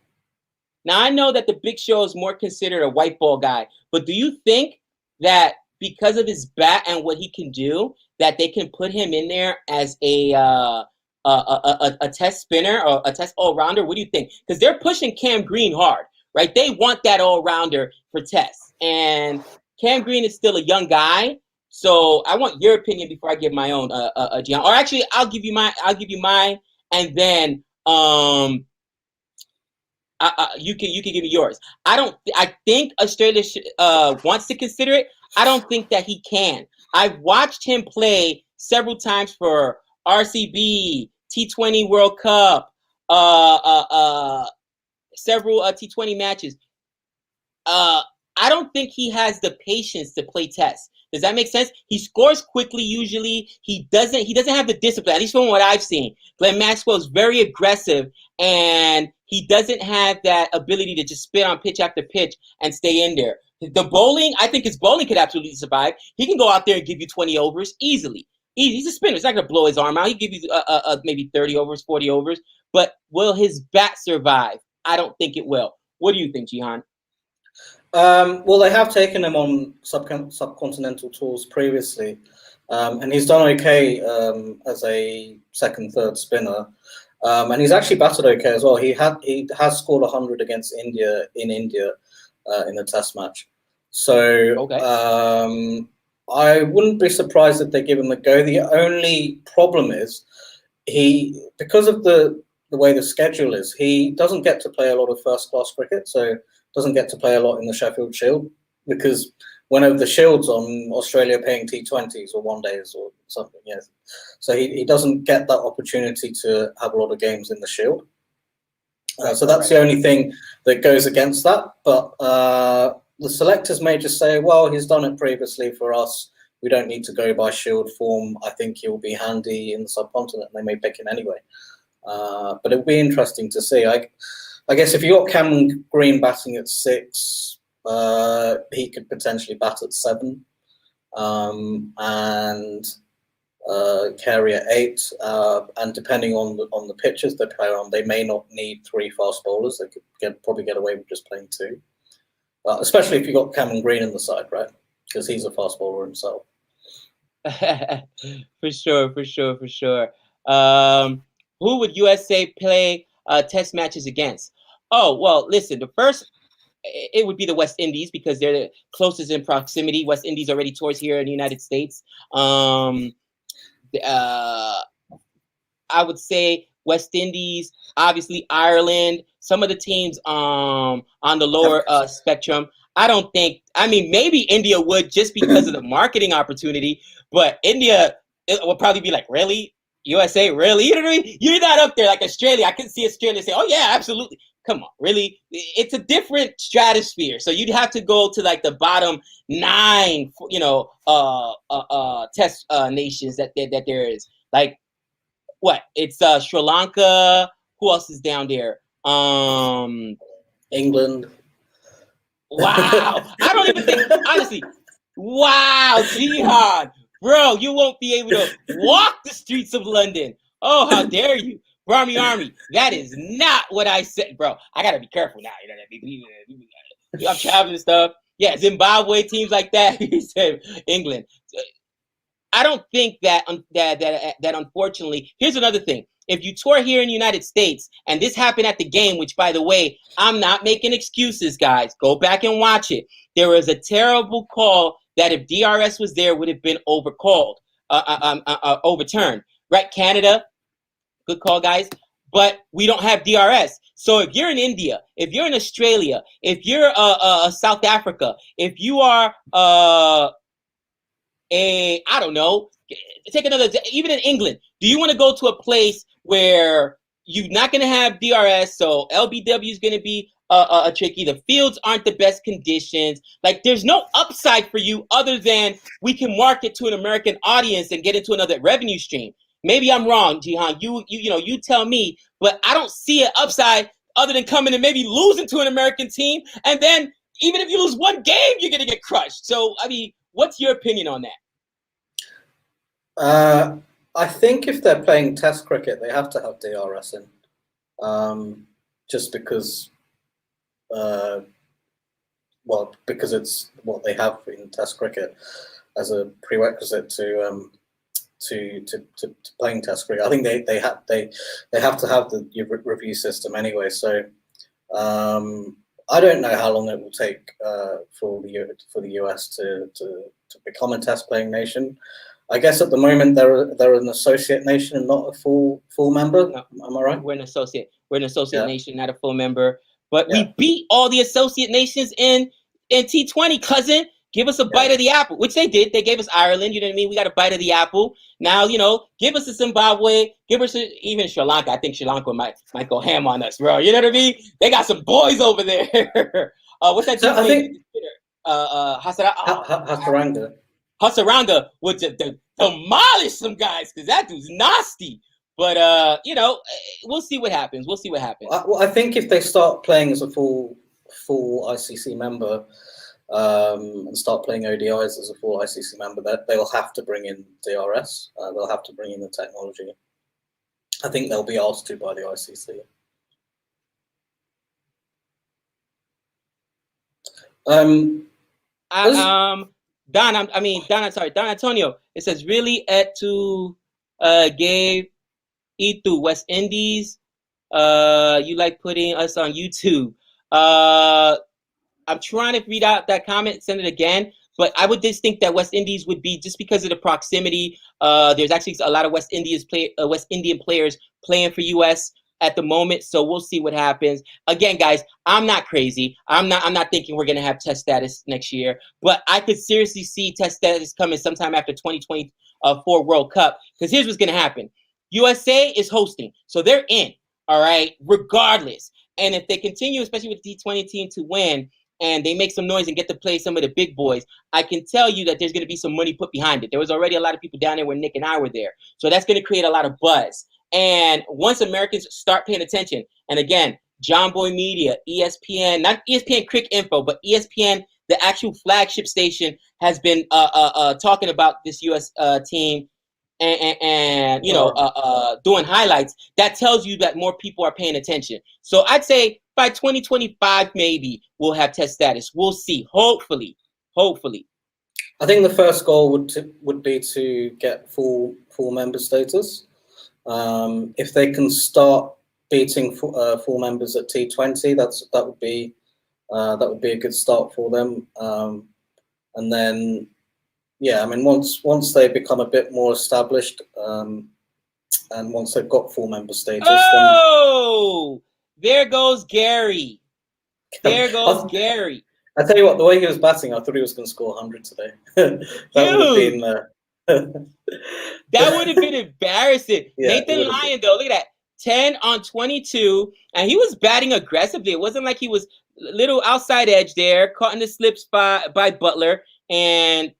Now I know that the Big Show is more considered a white ball guy, but do you think that because of his bat and what he can do, that they can put him in there as a test spinner or a test all-rounder? What do you think? Because they're pushing Cam Green hard, right? They want that all-rounder for tests. And Cam Green is still a young guy. So I want your opinion before I give my own, Gian. Or actually, I'll give you mine, and then you can give me yours. I think Australia wants to consider it. I don't think that he can. I've watched him play several times for RCB, T20 World Cup, several T20 matches. I don't think he has the patience to play tests. Does that make sense? He scores quickly usually. He doesn't have the discipline, at least from what I've seen. Glenn Maxwell is very aggressive, and he doesn't have that ability to just spit on pitch after pitch and stay in there. The bowling, I think his bowling could absolutely survive. He can go out there and give you 20 overs easily. He's a spinner. It's not going to blow his arm out. He'll give you maybe 30 overs, 40 overs. But will his bat survive? I don't think it will. What do you think, Jihan? Well, they have taken him on subcontinental tours previously, and he's done okay as a second, third spinner, and he's actually batted okay as well. He has scored 100 against India in a Test match, so okay. I wouldn't be surprised if they give him a go. The only problem is because of the way the schedule is, he doesn't get to play a lot of first-class cricket, so doesn't get to play a lot in the Sheffield Shield, because whenever the Shield's on, Australia playing T20s or one days or something, yes. So he doesn't get that opportunity to have a lot of games in the Shield. So that's the only thing that goes against that. But the selectors may just say, well, he's done it previously for us. We don't need to go by Shield form. I think he'll be handy in the subcontinent. They may pick him anyway. But it'll be interesting to see. I guess if you got Cameron Green batting at 6, he could potentially bat at 7, and Carey at 8. And depending on the pitches they play on, they may not need 3 fast bowlers. They could probably get away with just playing 2, especially if you got Cameron Green in the side, right? Because he's a fast bowler himself. For sure. Who would USA play test matches against? Oh, well, listen, the first, it would be the West Indies because they're the closest in proximity. West Indies already tours here in the United States. I would say West Indies, obviously Ireland, some of the teams on the lower spectrum. Maybe India would just because of the marketing opportunity, but India, it will probably be like, really? USA, really? You know what I mean? You're not up there like Australia. I can see Australia say, oh, yeah, absolutely. Come on, really? It's a different stratosphere. So you'd have to go to like the bottom 9, test nations that there is. Like, what? It's Sri Lanka. Who else is down there? England. Wow. I don't even think, honestly, wow, Jihad. Bro, you won't be able to walk the streets of London. Oh, how dare you. Army. That is not what I said, bro. I got to be careful now. You know what I mean? I'm traveling and stuff. Yeah, Zimbabwe, teams like that. He said England. I don't think that unfortunately, here's another thing. If you tour here in the United States, and this happened at the game, which, by the way, I'm not making excuses, guys. Go back and watch it. There was a terrible call that if DRS was there, would have been overturned. Right, Canada, good call, guys. But we don't have DRS. So if you're in India, if you're in Australia, if you're South Africa, if you are I don't know, take another, even in England, do you want to go to a place where you're not going to have DRS, so LBW is going to be tricky. The fields aren't the best conditions. Like, there's no upside for you other than we can market to an American audience and get into another revenue stream. Maybe I'm wrong, Jihan. You tell me, but I don't see an upside other than coming and maybe losing to an American team, and then even if you lose one game, you're gonna get crushed. So, I mean, what's your opinion on that? I think if they're playing Test cricket, they have to have DRS in, just because, because it's what they have in Test cricket as a prerequisite to playing Test cricket. I think they have to have the review system anyway. So I don't know how long it will take for the US to become a Test playing nation. I guess at the moment they're an associate nation and not a full member. No, am I right? We're an associate nation, not a full member. But we beat all the associate nations in T20, cousin. Give us a bite of the apple, which they did. They gave us Ireland. You know what I mean? We got a bite of the apple. Now, give us a Zimbabwe. Give us even Sri Lanka. I think Sri Lanka might go ham on us, bro. You know what I mean? They got some boys over there. What's that? So I think Hasaranga would demolish some guys because that dude's nasty. But we'll see what happens. Well, I think if they start playing as a full ICC member, and start playing ODIs as a full ICC member, that they'll have to bring in DRS. They'll have to bring in the technology. I think they'll be asked to by the ICC. Don Antonio. It says really to Gabe Itu West Indies. You like putting us on YouTube. I'm trying to read out that comment, send it again. But I would just think that West Indies would be, just because of the proximity. There's actually a lot of West Indian players playing for US at the moment, so we'll see what happens. Again, guys, I'm not crazy. I'm not thinking we're gonna have Test status next year, but I could seriously see Test status coming sometime after 2024 World Cup. Because here's what's gonna happen: USA is hosting, so they're in. All right, regardless. And if they continue, especially with the T20 team, to win, and they make some noise and get to play some of the big boys, I can tell you that there's going to be some money put behind it. There was already a lot of people down there when Nick and I were there. So that's going to create a lot of buzz. And once Americans start paying attention, and again, John Boy Media, ESPN, not ESPN Crick Info, but ESPN, the actual flagship station, has been talking about this U.S. team and doing highlights. That tells you that more people are paying attention. So I'd say by 2025, maybe we'll have Test status. We'll see. Hopefully. I think the first goal would be to get full member status. If they can start beating full members at T20, that would be a good start for them. And then, yeah, I mean, once they become a bit more established, and once they've got full member status, there goes Gary. Gary. I tell you what, the way he was batting, I thought he was going to score 100 today. That would have been. That would have been embarrassing. Yeah, Nathan Lyon, though, look at that. 10 on 22, and he was batting aggressively. It wasn't like he was little outside edge there, caught in the slips by Butler. And,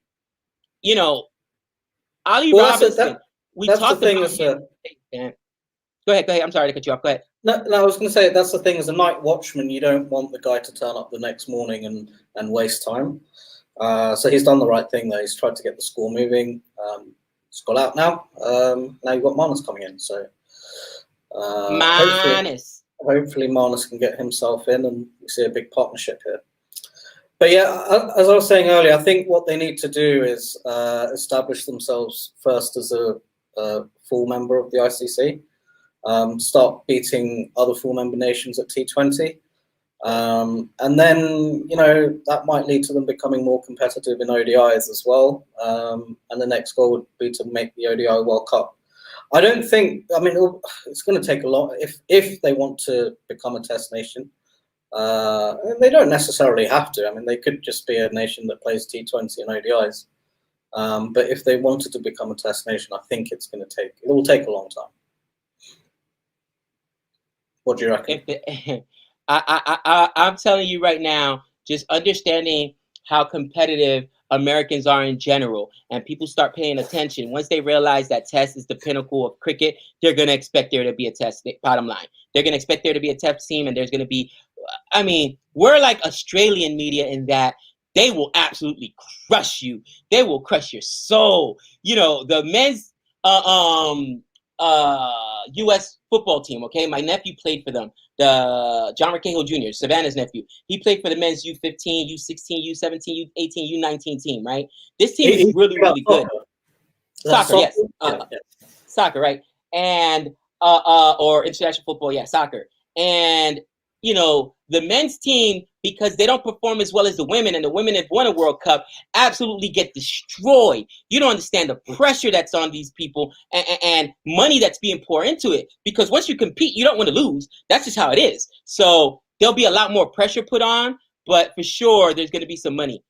Ali Robinson. We talked about him. Go ahead. I'm sorry to cut you off. Go ahead. No, I was going to say, that's the thing, as a night watchman, you don't want the guy to turn up the next morning and waste time. So he's done the right thing there. He's tried to get the score moving. It's got out now. Now you've got Marnus coming in. So hopefully Marnus can get himself in and we see a big partnership here. But yeah, as I was saying earlier, I think what they need to do is establish themselves first as a full member of the ICC. Start beating other full member nations at T20. And then, that might lead to them becoming more competitive in ODIs as well. And the next goal would be to make the ODI World Cup. I don't think, it's going to take a lot if they want to become a Test nation. They don't necessarily have to. They could just be a nation that plays T20 and ODIs. But if they wanted to become a Test nation, I think it will take a long time. What do you reckon? I'm telling you right now, just understanding how competitive Americans are in general, and people start paying attention. Once they realize that Test is the pinnacle of cricket, they're going to expect there to be a Test. Bottom line, they're going to expect there to be a Test team, and there's going to be. I mean, we're like Australian media in that they will absolutely crush you. They will crush your soul. You know, the men's U.S. football team. Okay, my nephew played for them. The John Cahill Jr., Savannah's nephew. He played for the men's U15, U16, U17, U18, U19 team. Right. This team is really, really good. Soccer, yes. Soccer, right? And or international football, yeah, soccer. And you know, the men's team, because they don't perform as well as the women, and the women have won a World Cup, absolutely get destroyed. You don't understand the pressure that's on these people and money that's being poured into it. Because once you compete, you don't want to lose. That's just how it is. So there'll be a lot more pressure put on, but for sure, there's going to be some money.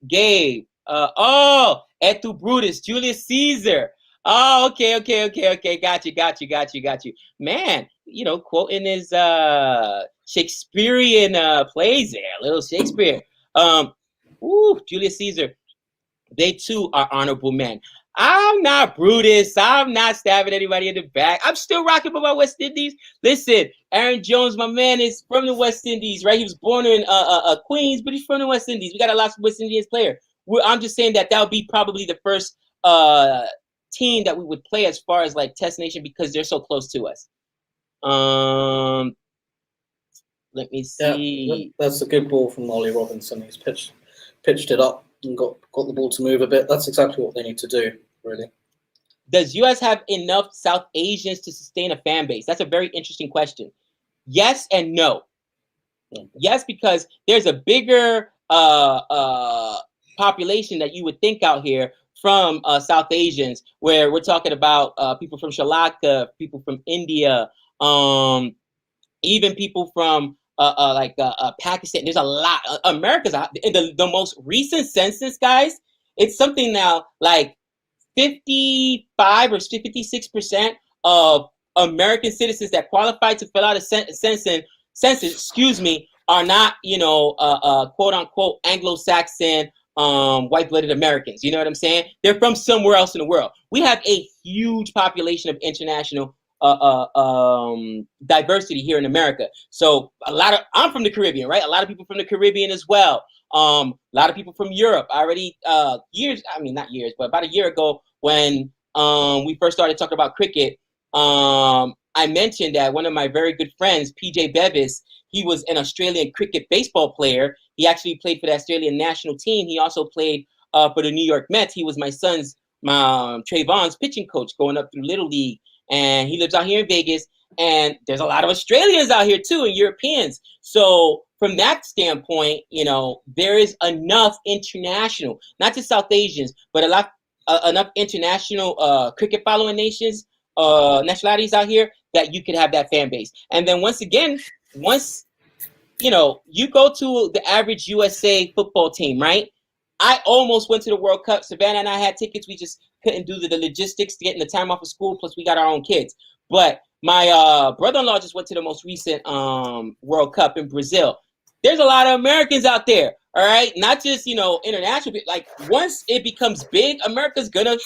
Gabe. Etu Brutus, Julius Caesar. Oh, okay. Got you. Man, you know, quoting his Shakespearean plays there, little Shakespeare. Julius Caesar. They too are honorable men. I'm not Brutus. I'm not stabbing anybody in the back. I'm still rocking with my West Indies. Listen, Aaron Jones, my man, is from the West Indies, right? He was born in Queens, but he's from the West Indies. We got a lot of West Indians player. I'm just saying that would be probably the first team that we would play as far as like Test Nation because they're so close to us. Let me see. Yeah, that's a good ball from Ollie Robinson. He's pitched it up and got the ball to move a bit. That's exactly what they need to do, really. Does US have enough South Asians to sustain a fan base? That's a very interesting question. Yes and no. Yes, because there's a bigger population that you would think out here from South Asians, where we're talking about people from Sri Lanka, people from India, even people from Pakistan. There's a lot. America's in the most recent census, guys. It's something now like 55 or 56% of American citizens that qualify to fill out a census, are not, quote unquote Anglo-Saxon white-blooded Americans. You know what I'm saying? They're from somewhere else in the world. We have a huge population of international diversity here in America. So I'm from the Caribbean, right? A lot of people from the Caribbean as well. A lot of people from Europe. Not years, but about a year ago when we first started talking about cricket, I mentioned that one of my very good friends, PJ Bevis, he was an Australian cricket baseball player. He actually played for the Australian national team. He also played for the New York Mets. He was my son's, Trayvon's pitching coach going up through Little League. And he lives out here in Vegas. And there's a lot of Australians out here too, and Europeans. So from that standpoint, there is enough international, not just South Asians, but enough international cricket following nationalities out here that you could have that fan base. And then once you go to the average USA football team, right? I almost went to the World Cup. Savannah and I had tickets. We just couldn't do the logistics to getting the time off of school. Plus, we got our own kids. But my brother-in-law just went to the most recent World Cup in Brazil. There's a lot of Americans out there, all right? Not just, international. Like, once it becomes big, America's going to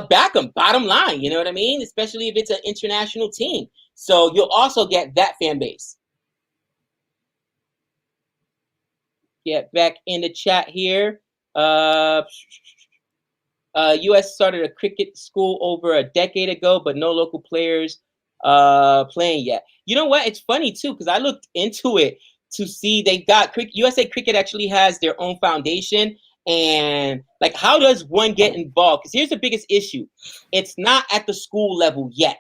back them, bottom line. You know what I mean? Especially if it's an international team. So you'll also get that fan base. Get back in the chat here. U.S. started a cricket school over a decade ago, but no local players playing yet. You know what? It's funny, too, because I looked into it to see they got USA Cricket actually has their own foundation. And, like, how does one get involved? Because here's the biggest issue. It's not at the school level yet.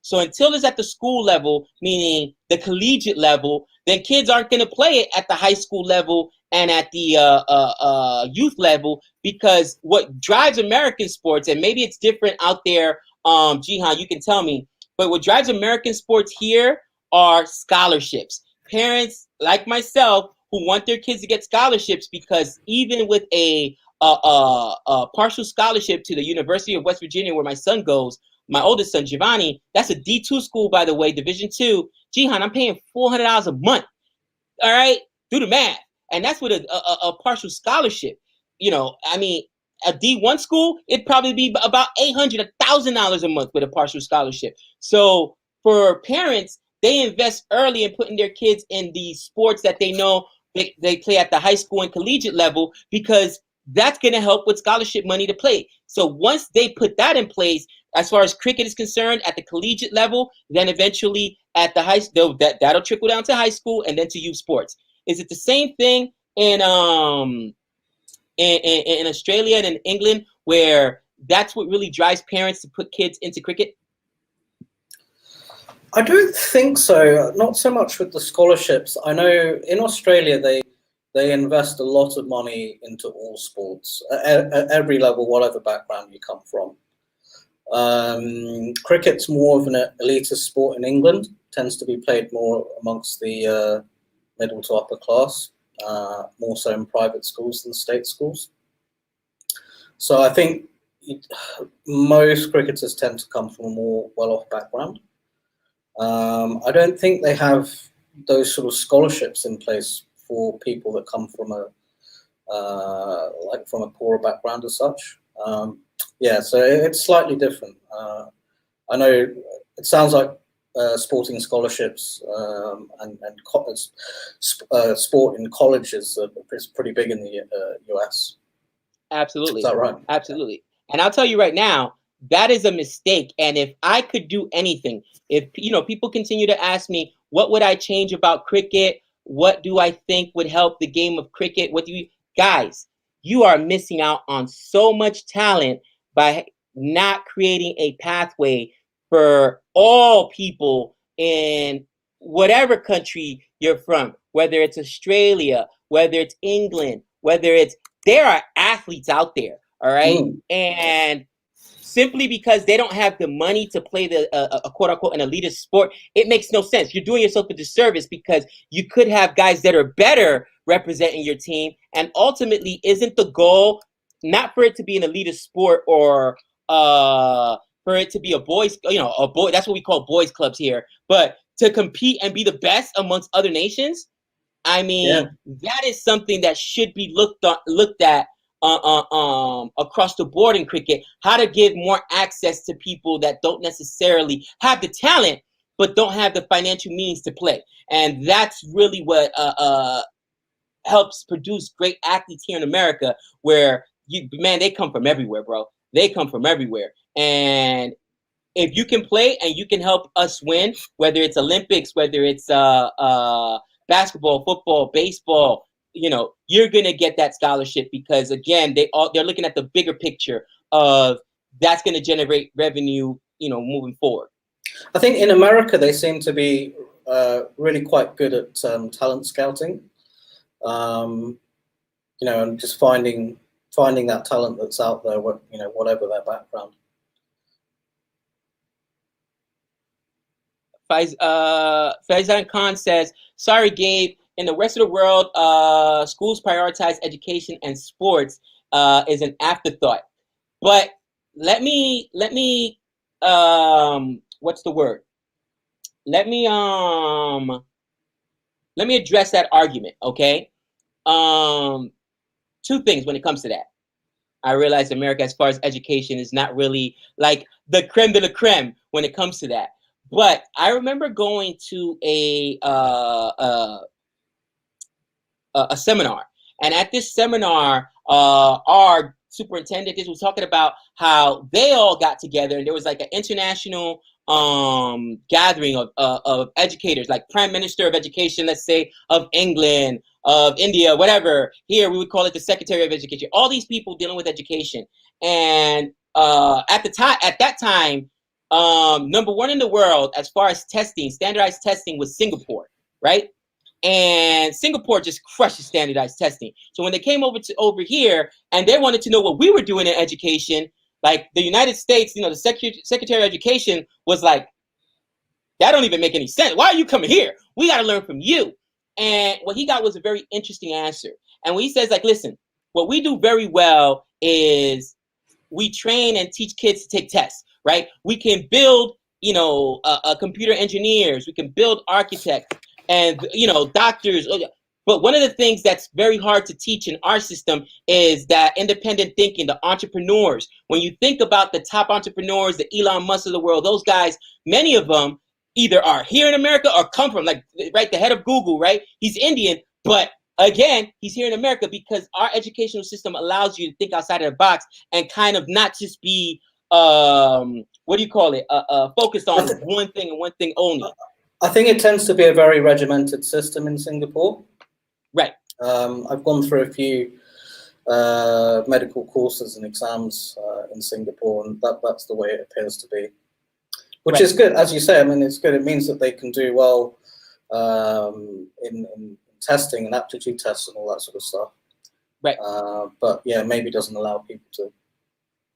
So until it's at the school level, meaning the collegiate level, then kids aren't going to play it at the high school level and at the youth level, because what drives American sports, and maybe it's different out there, Jihan, you can tell me, but what drives American sports here are scholarships. Parents like myself who want their kids to get scholarships, because even with a partial scholarship to the University of West Virginia, where my son goes, my oldest son, Giovanni, that's a D2 school, by the way, Division II. Jihan, I'm paying $400 a month. All right, do the math. And that's with a partial scholarship. You know, I mean, a D1 school, it'd probably be about $800, $1,000 a month with a partial scholarship. So for parents, they invest early in putting their kids in the sports that they know they play at the high school and collegiate level, because that's going to help with scholarship money to play. So once they put that in place, as far as cricket is concerned, at the collegiate level, then eventually at the high school, that'll trickle down to high school and then to youth sports. Is it the same thing in Australia and in England, where that's what really drives parents to put kids into cricket? I don't think so. Not so much with the scholarships. I know in Australia they invest a lot of money into all sports at every level, whatever background you come from. Cricket's more of an elitist sport in England. Tends to be played more amongst the middle to upper class, more so in private schools than state schools. So I think most cricketers tend to come from a more well-off background. I don't think they have those sort of scholarships in place for people that come from from a poorer background as such. Yeah, so it's slightly different. I know it sounds like sporting scholarships and sport in colleges is pretty big in the US. Absolutely. Is that right? Absolutely. And I'll tell you right now, that is a mistake. And if I could do anything, if people continue to ask me, what would I change about cricket? What do I think would help the game of cricket? Guys, you are missing out on so much talent by not creating a pathway for all people in whatever country you're from, whether it's Australia, whether it's England, there are athletes out there, all right? And simply because they don't have the money to play a quote unquote an elitist sport, it makes no sense. You're doing yourself a disservice, because you could have guys that are better representing your team. And ultimately, isn't the goal not for it to be an elitist sport or for it to be a boys, that's what we call boys clubs here, but to compete and be the best amongst other nations? I mean, that is something that should be looked at across the board in cricket, how to give more access to people that don't necessarily have the talent, but don't have the financial means to play. And that's really what helps produce great athletes here in America, where they come from everywhere, bro. They come from everywhere. And if you can play and you can help us win, whether it's Olympics, whether it's basketball, football, baseball, you're gonna get that scholarship, because again, they're looking at the bigger picture of that's gonna generate revenue, moving forward. I think in America they seem to be really quite good at talent scouting, and just finding that talent that's out there, whatever their background. Faizan Khan says, sorry, Gabe, in the rest of the world, schools prioritize education and sports is an afterthought. But let me what's the word? Let me address that argument, okay? Two things when it comes to that. I realize America, as far as education, is not really like the creme de la creme when it comes to that. But I remember going to a seminar, and at this seminar, our superintendent was talking about how they all got together, and there was like an international gathering of educators, like Prime Minister of Education, let's say, of England, of India, whatever. Here we would call it the Secretary of Education. All these people dealing with education, and at that time. Number one in the world as far as testing, standardized testing, was Singapore, right? And Singapore just crushes standardized testing. So when they came over here and they wanted to know what we were doing in education, like the United States, the Secretary of Education was like, that don't even make any sense. Why are you coming here? We got to learn from you. And what he got was a very interesting answer. And what he says, like, listen, what we do very well is we train and teach kids to take tests. right? We can build, computer engineers, we can build architects and, doctors. But one of the things that's very hard to teach in our system is that independent thinking, the entrepreneurs. When you think about the top entrepreneurs, the Elon Musk of the world, those guys, many of them either are here in America or come from, like, right, the head of Google, right? He's Indian, but again, he's here in America because our educational system allows you to think outside of the box and kind of not just be, focused on one thing and one thing only. I think it tends to be a very regimented system in Singapore. Right. I've gone through a few medical courses and exams in Singapore, and that's the way it appears to be, which is good, as you say. I mean, it's good. It means that they can do well in testing and aptitude tests and all that sort of stuff. Right. But yeah, maybe doesn't allow people to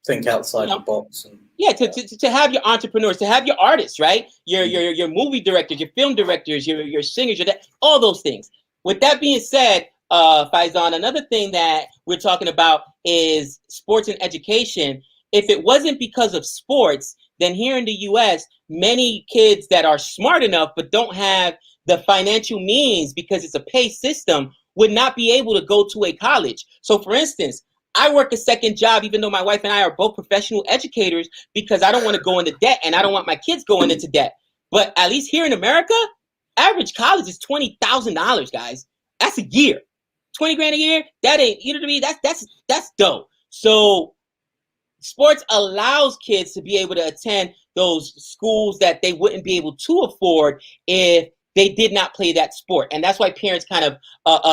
think outside the box. And to have your entrepreneurs, to have your artists, right? Your movie directors, your film directors, your singers, all those things. With that being said, Faizan, another thing that we're talking about is sports and education. If it wasn't because of sports, then here in the U.S., many kids that are smart enough but don't have the financial means because it's a pay system would not be able to go to a college. So, for instance, I work a second job, even though my wife and I are both professional educators, because I don't want to go into debt and I don't want my kids going into debt. But at least here in America, average college is $20,000, guys. That's a year. 20 grand a year. That ain't, you know what I mean? That's dope. So sports allows kids to be able to attend those schools that they wouldn't be able to afford if they did not play that sport. And that's why parents kind of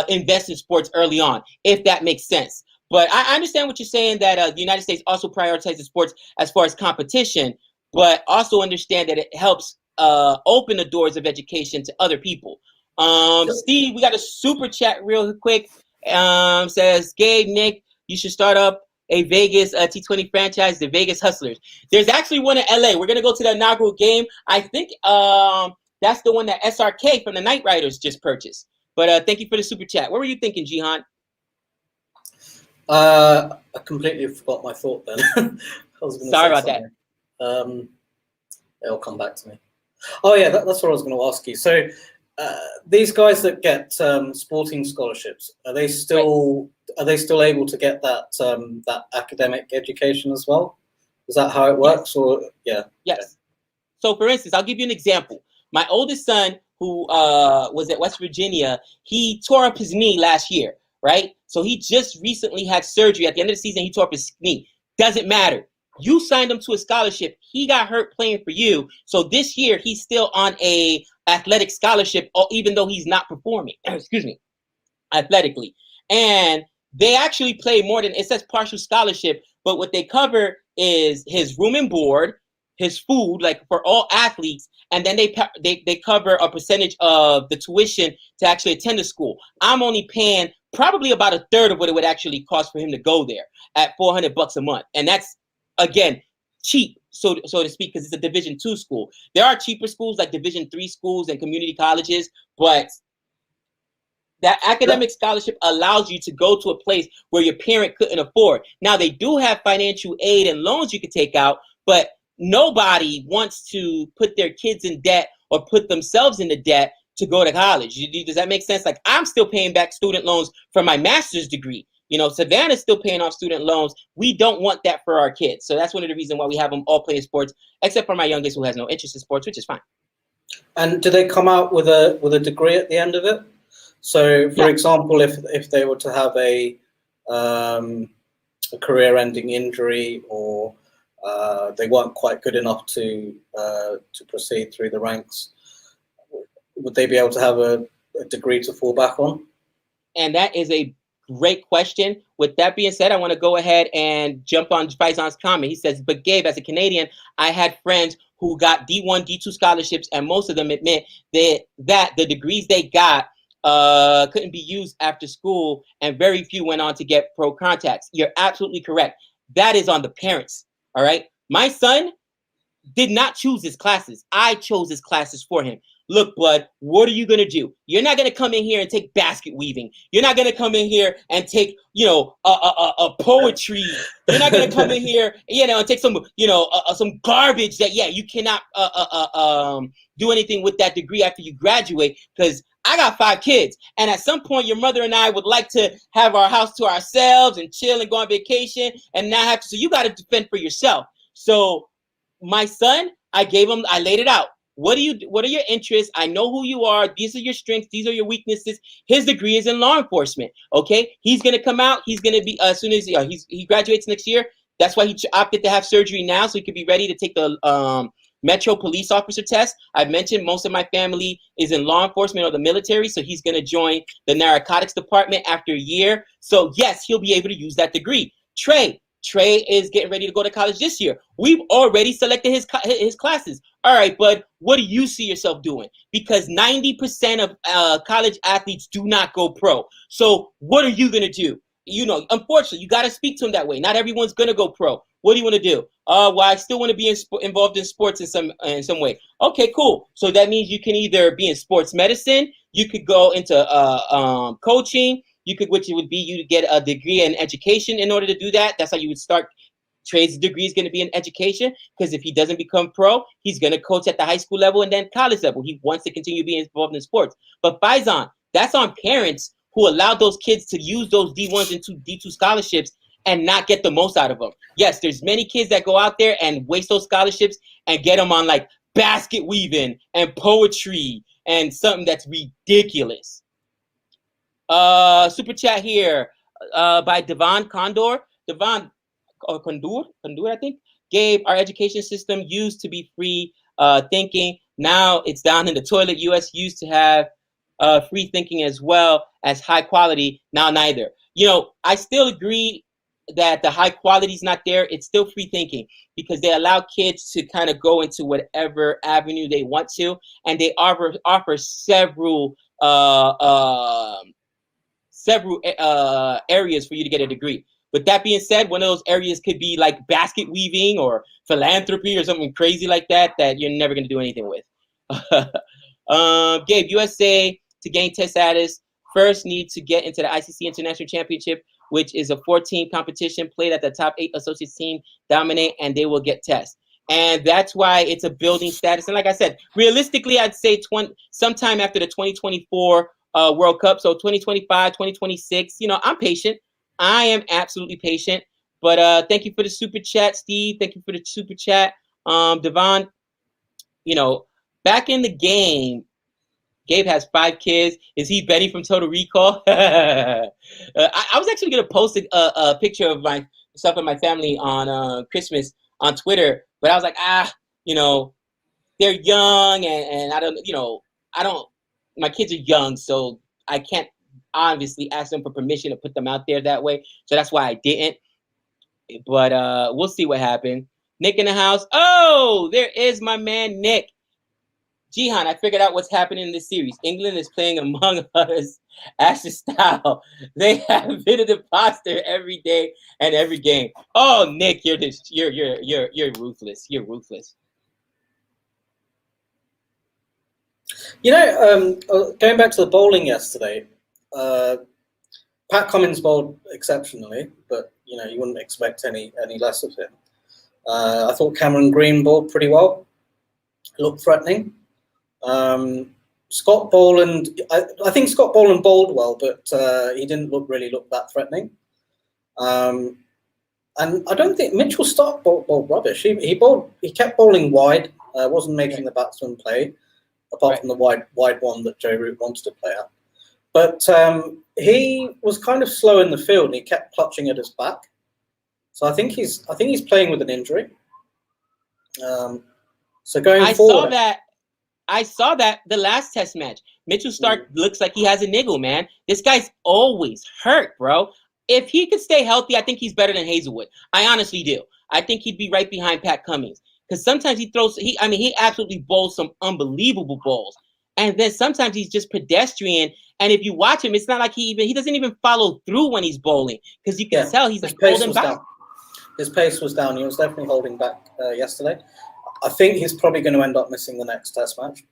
invest in sports early on, if that makes sense. But I understand what you're saying, that the United States also prioritizes sports as far as competition, but also understand that it helps open the doors of education to other people. Steve, we got a super chat real quick. Says, Gabe, Nick, you should start up a Vegas T20 franchise, the Vegas Hustlers. There's actually one in LA. We're going to go to the inaugural game. I think that's the one that SRK from the Knight Riders just purchased. But thank you for the super chat. What were you thinking, Jihan? I completely forgot my thought then. Sorry about that. It'll come back to me. Oh yeah, that's what I was going to ask you. So these guys that get sporting scholarships, are they still able to get that academic education as well? Is that how it works? Yes. Or yeah? Yes. Okay. So for instance, I'll give you an example. My oldest son, who was at West Virginia, he tore up his knee last year, right? So he just recently had surgery. At the end of the season, he tore up his knee. Doesn't matter. You signed him to a scholarship. He got hurt playing for you. So this year, he's still on a athletic scholarship, even though he's not performing, athletically. And they actually play more than, it says partial scholarship, but what they cover is his room and board, his food, like for all athletes, and then they cover a percentage of the tuition to actually attend the school. I'm only paying probably about a third of what it would actually cost for him to go there at $400 a month. And that's, again, cheap, so to speak, because it's a Division II school. There are cheaper schools like Division III schools and community colleges, but that academic scholarship allows you to go to a place where your parent couldn't afford. Now, they do have financial aid and loans you could take out, but nobody wants to put their kids in debt or put themselves into debt to go to college. Does that make sense? Like, I'm still paying back student loans for my master's degree. You know, Savannah's still paying off student loans. We don't want that for our kids. So that's one of the reasons why we have them all playing sports, except for my youngest who has no interest in sports, which is fine. And do they come out with a degree at the end of it? So, for example, if they were to have a career-ending injury, or they weren't quite good enough to proceed through the ranks, would they be able to have a degree to fall back on? And that is a great question. With that being said, I want to go ahead and jump on Faizan's comment. He says, but Gabe, as a Canadian, I had friends who got D1, D2 scholarships, and most of them admit that the degrees they got couldn't be used after school, and very few went on to get pro contacts. You're absolutely correct. That is on the parents, all right? My son did not choose his classes. I chose his classes for him. look, bud, what are you going to do? You're not going to come in here and take basket weaving. You're not going to come in here and take, a poetry. You're not going to come in here, and take some, some garbage that, you cannot do anything with that degree after you graduate, because I got 5 kids. And at some point, your mother and I would like to have our house to ourselves and chill and go on vacation and not have to. So you got to defend for yourself. So my son, I laid it out. What are your interests? I know who you are. These are your strengths. These are your weaknesses. His degree is in law enforcement. Okay. He's going to come out. He's going to be, as soon as he graduates next year. That's why he opted to have surgery now, so he could be ready to take the Metro police officer test. I've mentioned most of my family is in law enforcement or the military, so he's going to join the narcotics department after a year. So yes, he'll be able to use that degree. Trey is getting ready to go to college this year. We've already selected his classes. All right, bud, what do you see yourself doing? Because 90% of college athletes do not go pro. So what are you going to do? Unfortunately, you got to speak to them that way. Not everyone's going to go pro. What do you want to do? Well, I still want to be involved in sports in some way. Okay, cool. So that means you can either be in sports medicine, you could go into coaching, which would be you to get a degree in education in order to do that. That's how you would start. Trey's degree is going to be in education, because if he doesn't become pro, he's going to coach at the high school level and then college level. He wants to continue being involved in sports. But Faizan, that's on parents who allowed those kids to use those D1s and D2 scholarships and not get the most out of them. Yes, there's many kids that go out there and waste those scholarships and get them on like basket weaving and poetry and something that's ridiculous. Super chat here by Devon Condor. Devon Condor, I think. Gabe, our education system used to be free thinking. Now it's down in the toilet. US used to have free thinking as well as high quality. Now neither. I still agree that the high quality is not there. It's still free thinking, because they allow kids to kind of go into whatever avenue they want to, and they offer several areas for you to get a degree. But that being said, one of those areas could be like basket weaving or philanthropy or something crazy like that you're never going to do anything with. Gabe, USA to gain test status first need to get into the ICC International Championship, which is a 14 competition played at the top 8 associates team dominate, and they will get tests. And that's why it's a building status. And like I said, realistically, I'd say sometime after the 2024 World Cup, so 2025, 2026. I'm patient. I am absolutely patient. But thank you for the super chat, Steve. Thank you for the super chat, Devon. Back in the game, Gabe has 5 kids. Is he Benny from Total Recall? I was actually going to post a picture of myself and my family on Christmas on Twitter, but I was like, they're young, and I don't, my kids are young, so I can't obviously ask them for permission to put them out there that way. So that's why I didn't. But we'll see what happens. Nick in the house. Oh, there is my man, Nick. Jihan, I figured out what's happening in this series. England is playing Among Us Ashes style. They have been an imposter every day and every game. Oh, Nick, you're ruthless. You're ruthless. Going back to the bowling yesterday, Pat Cummins bowled exceptionally, but you wouldn't expect any less of him. I thought Cameron Green bowled pretty well. Looked threatening. Scott Boland, I think Scott Boland bowled well, but he didn't really look that threatening. And I don't think Mitchell Starc bowled rubbish. He kept bowling wide, wasn't making the batsman play, apart from the wide one that Joe Root wanted to play at. But he was kind of slow in the field, and he kept clutching at his back. So I think he's playing with an injury. So going forward, I saw that the last test match. Mitchell Starc looks like he has a niggle, man. This guy's always hurt, bro. If he could stay healthy, I think he's better than Hazelwood. I honestly do. I think he'd be right behind Pat Cummins. Because sometimes he absolutely bowls some unbelievable balls. And then sometimes he's just pedestrian. And if you watch him, it's not like he doesn't even follow through when he's bowling. Because you can tell he's like holding back. His pace was down. He was definitely holding back yesterday. I think he's probably going to end up missing the next test match.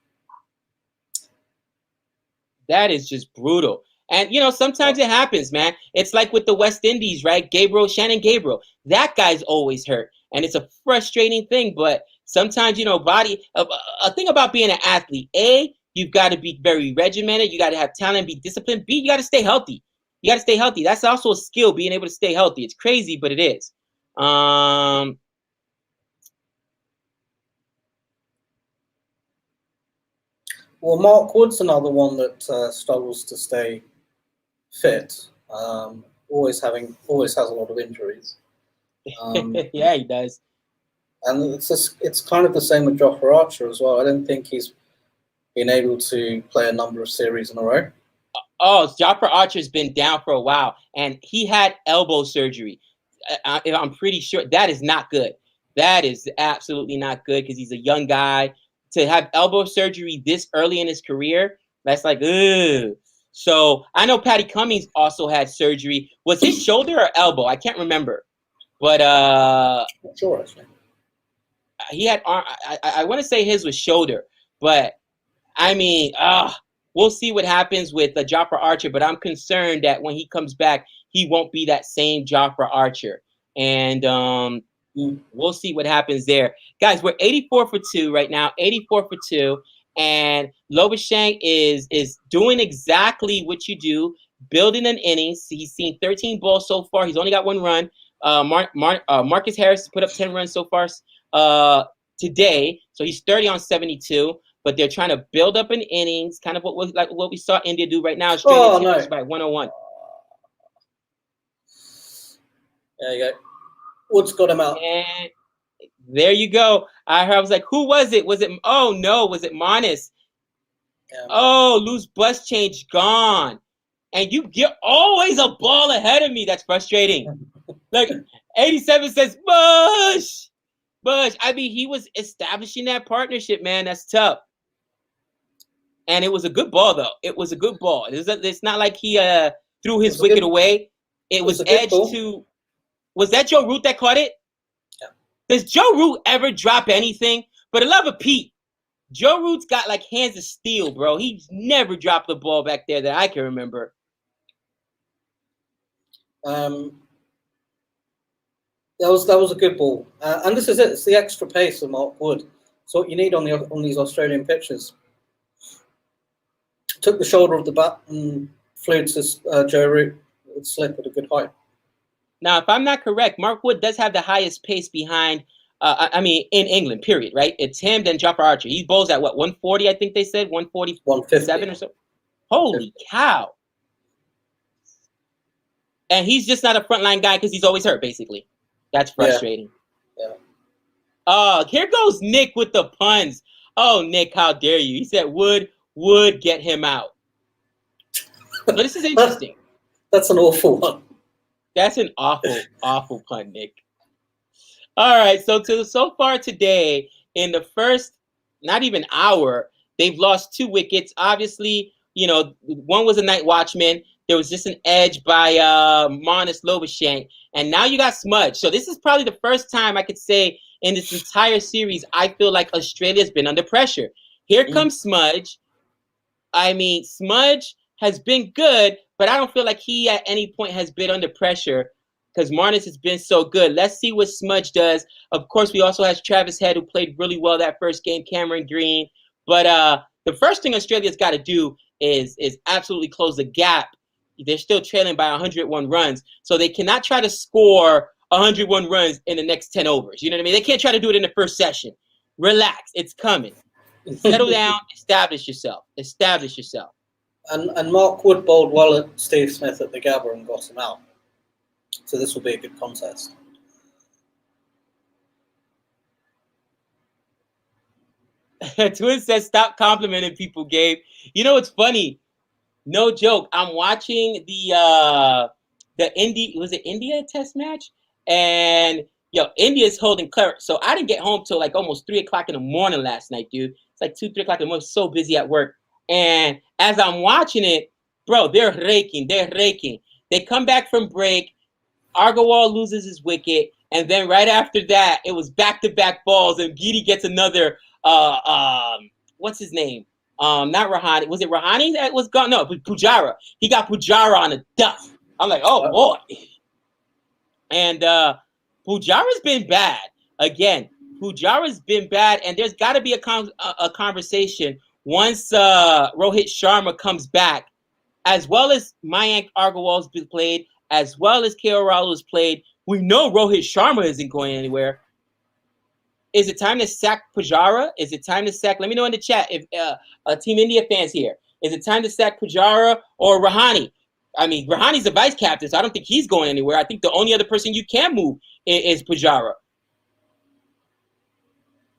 That is just brutal. And, sometimes it happens, man. It's like with the West Indies, right? Shannon Gabriel. That guy's always hurt. And it's a frustrating thing. But sometimes, a thing about being an athlete, A, you've got to be very regimented. You got to have talent, be disciplined. B, you got to stay healthy. You got to stay healthy. That's also a skill, being able to stay healthy. It's crazy, but it is. Well, Mark Wood's another one that struggles to stay fit. Always has a lot of injuries. Yeah, he does. And it's kind of the same with Jofra Archer as well. I don't think he's been able to play a number of series in a row. Oh, Jofra Archer's been down for a while, and he had elbow surgery. I'm pretty sure that is not good. That is absolutely not good because he's a young guy. To have elbow surgery this early in his career, that's like, ugh. So I know Patty Cummings also had surgery. Was his shoulder or elbow? I can't remember. But Not sure, actually. he had arm. I want to say his was shoulder, but I mean, we'll see what happens with Jofra Archer. But I'm concerned that when he comes back, he won't be that same Jofra Archer. And we'll see what happens there. Guys, we're 84 for 2 right now, 84 for 2. And Loveschank is doing exactly what you do, building an innings. He's seen 13 balls so far. He's only got 1 run. Marcus Harris has put up 10 runs so far today. So he's 30 on 72. But they're trying to build up an innings, kind of what we saw India do right now. Australia by 101. There you go. Woods got him out. And there you go. I was like, who was it? Was it? Oh no, was it Manis? Yeah, oh, loose bus change gone, and you get always a ball ahead of me. That's frustrating. Like 87 says, Bush. I mean, he was establishing that partnership, man. That's tough. And it was a good ball, though. It was a good ball. It's not like he threw his wicket away. It was edged to. Was that Joe Root that caught it? Yeah. Does Joe Root ever drop anything? For the love of Pete, Joe Root's got like hands of steel, bro. He's never dropped the ball back there that I can remember. That was a good ball, and this is it. It's the extra pace of Mark Wood. It's what you need on these Australian pitches. Took the shoulder of the bat and flew to Joe Root with slip at a good height. Now, if I'm not correct, Mark Wood does have the highest pace behind. In England, period. Right? It's him, then Jofra Archer. He bowls at what, 140? I think they said 147 150. Or so. Holy cow! And he's just not a frontline guy because he's always hurt. Basically, that's frustrating. Yeah. Here goes Nick with the puns. Oh, Nick, how dare you? He said would get him out. But this is interesting. That's an awful one. That's an awful pun, Nick. All right, so far today, in the first not even hour, they've lost 2 wickets. Obviously, one was a night watchman. There was just an edge by Marnus Loveschank. And now you got Smudge. So this is probably the first time I could say in this entire series I feel like Australia's been under pressure. Here comes Smudge. I mean, Smudge has been good, but I don't feel like he at any point has been under pressure because Marnus has been so good. Let's see what Smudge does. Of course, we also have Travis Head, who played really well that first game, Cameron Green. But the first thing Australia's got to do is absolutely close the gap. They're still trailing by 101 runs, so they cannot try to score 101 runs in the next 10 overs. You know what I mean? They can't try to do it in the first session. Relax. It's coming. Settle down. Establish yourself. And Mark Wood bowled well at Steve Smith at the Gabba and got him out. So this will be a good contest. Twin says, stop complimenting people, Gabe. You know what's funny? No joke. I'm watching the India test match? And India's holding Clark. So I didn't get home till like almost 3 o'clock in the morning last night, dude. It's like 2, 3 o'clock in the morning. So busy at work. And as I'm watching it, bro, they're raking. They come back from break. Agarwal loses his wicket. And then right after that, it was back-to-back balls. And Giddy gets another, what's his name? Not Rahani. Was it Rahani that was gone? No, but Pujara. He got Pujara on a duck. I'm like, oh boy. And Pujara's been bad. Again, Pujara's been bad, and there's got to be a conversation once Rohit Sharma comes back, as well as Mayank Agarwal's been played, as well as KL Rahul has played. We know Rohit Sharma isn't going anywhere. Is it time to sack Pujara? Is it time to sack? Let me know in the chat if Team India fans here. Is it time to sack Pujara or Rahani? I mean, Rahani's the vice captain, so I don't think he's going anywhere. I think the only other person you can move is Pujara.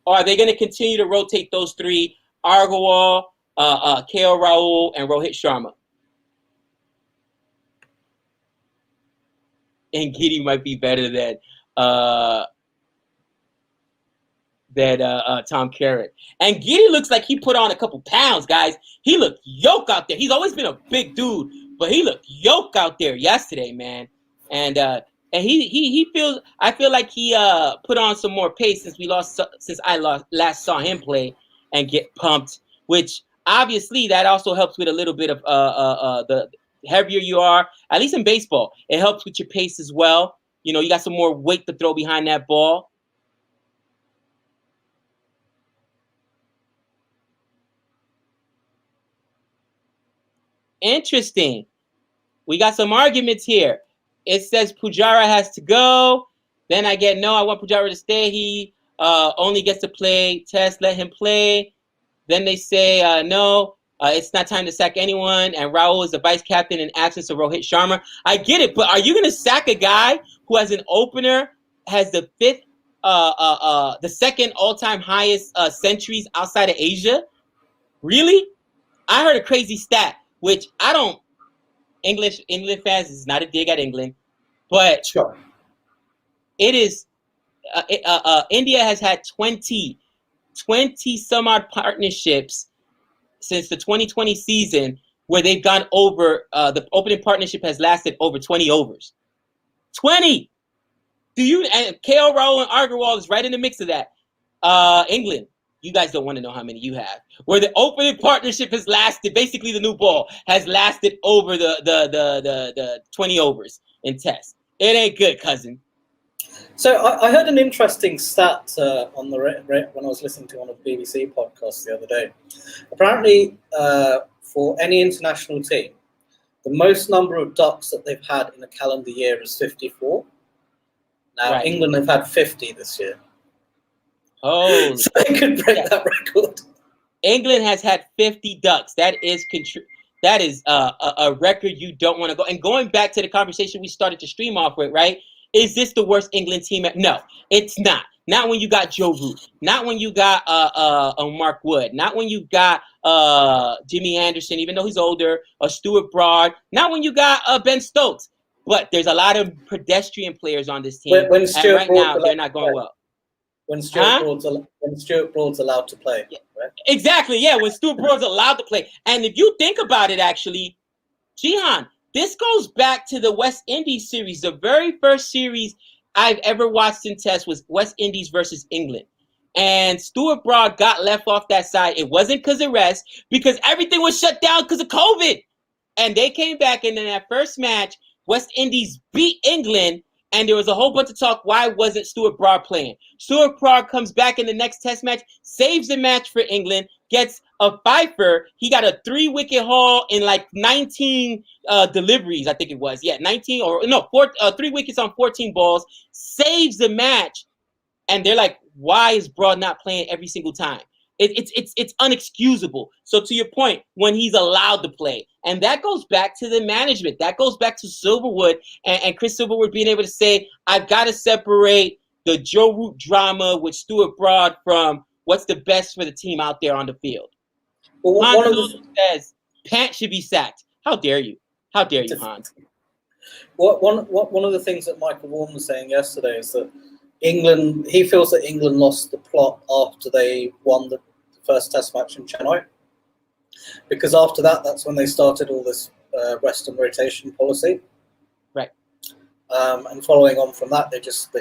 Or are they going to continue to rotate those three, Agarwal, KL Rahul, and Rohit Sharma? And Giddy might be better than Tom Carrot. And Giddy looks like he put on a couple pounds, guys. He looked yoked out there. He's always been a big dude, but he looked yoked out there yesterday, man. And he feels. I feel like he put on some more pace since I last saw him play and get pumped. Which obviously that also helps with a little bit of the heavier you are. At least in baseball, it helps with your pace as well. You know, you got some more weight to throw behind that ball. Interesting. We got some arguments here. It says Pujara has to go. Then I get no, I want Pujara to stay. He only gets to play Test, let him play. Then they say no, it's not time to sack anyone. And Rahul is the vice captain in absence of Rohit Sharma. I get it, but are you going to sack a guy who has an opener, has the the second all-time highest centuries outside of Asia? Really? I heard a crazy stat, which I don't. England fans, is not a dig at England, but sure. It is. India has had 20 some odd partnerships since the 2020 season where they've gone over. The opening partnership has lasted over 20 overs. 20. And KL Rahul and Agarwal is right in the mix of that. England. You guys don't want to know how many you have. Where the opening partnership has lasted, basically the new ball has lasted over the 20 overs in Test. It ain't good, cousin. So I heard an interesting stat on when I was listening to one of the BBC podcasts the other day. Apparently, for any international team, the most number of ducks that they've had in a calendar year is 54. Now, right. England have had 50 this year. Oh, so they could break that record. England has had 50 ducks. That is a record you don't want to go. And going back to the conversation we started to stream off with, right? Is this the worst England team? No, it's not. Not when you got Joe Root. Not when you got Mark Wood. Not when you got Jimmy Anderson, even though he's older, or Stuart Broad. Not when you got Ben Stokes. But there's a lot of pedestrian players on this team. And right now, they're not going well. When Stuart Broad's allowed to play. Yeah. Right? Exactly, yeah, when Stuart Broad's allowed to play. And if you think about it, actually, Jihan, this goes back to the West Indies series. The very first series I've ever watched in Test was West Indies versus England. And Stuart Broad got left off that side. It wasn't because of rest, because everything was shut down because of COVID. And they came back, and in that first match, West Indies beat England. And there was a whole bunch of talk, why wasn't Stuart Broad playing? Stuart Broad comes back in the next Test match, saves the match for England, gets a fifer. He got a 3-wicket haul in like 19 deliveries, I think it was. Yeah, 3 wickets on 14 balls, saves the match. And they're like, why is Broad not playing every single time? It's unexcusable. So to your point, when he's allowed to play, and that goes back to the management, that goes back to Silverwood and Chris Silverwood being able to say, I've got to separate the Joe Root drama with Stuart Broad from what's the best for the team out there on the field. Well, Hans says Pant should be sacked. How dare you? How dare you, Hans? One of the things that Michael Vaughan was saying yesterday is that he feels that England lost the plot after they won the first Test match in Chennai, because after that's when they started all this rest and rotation policy. Right. And following on from that, they just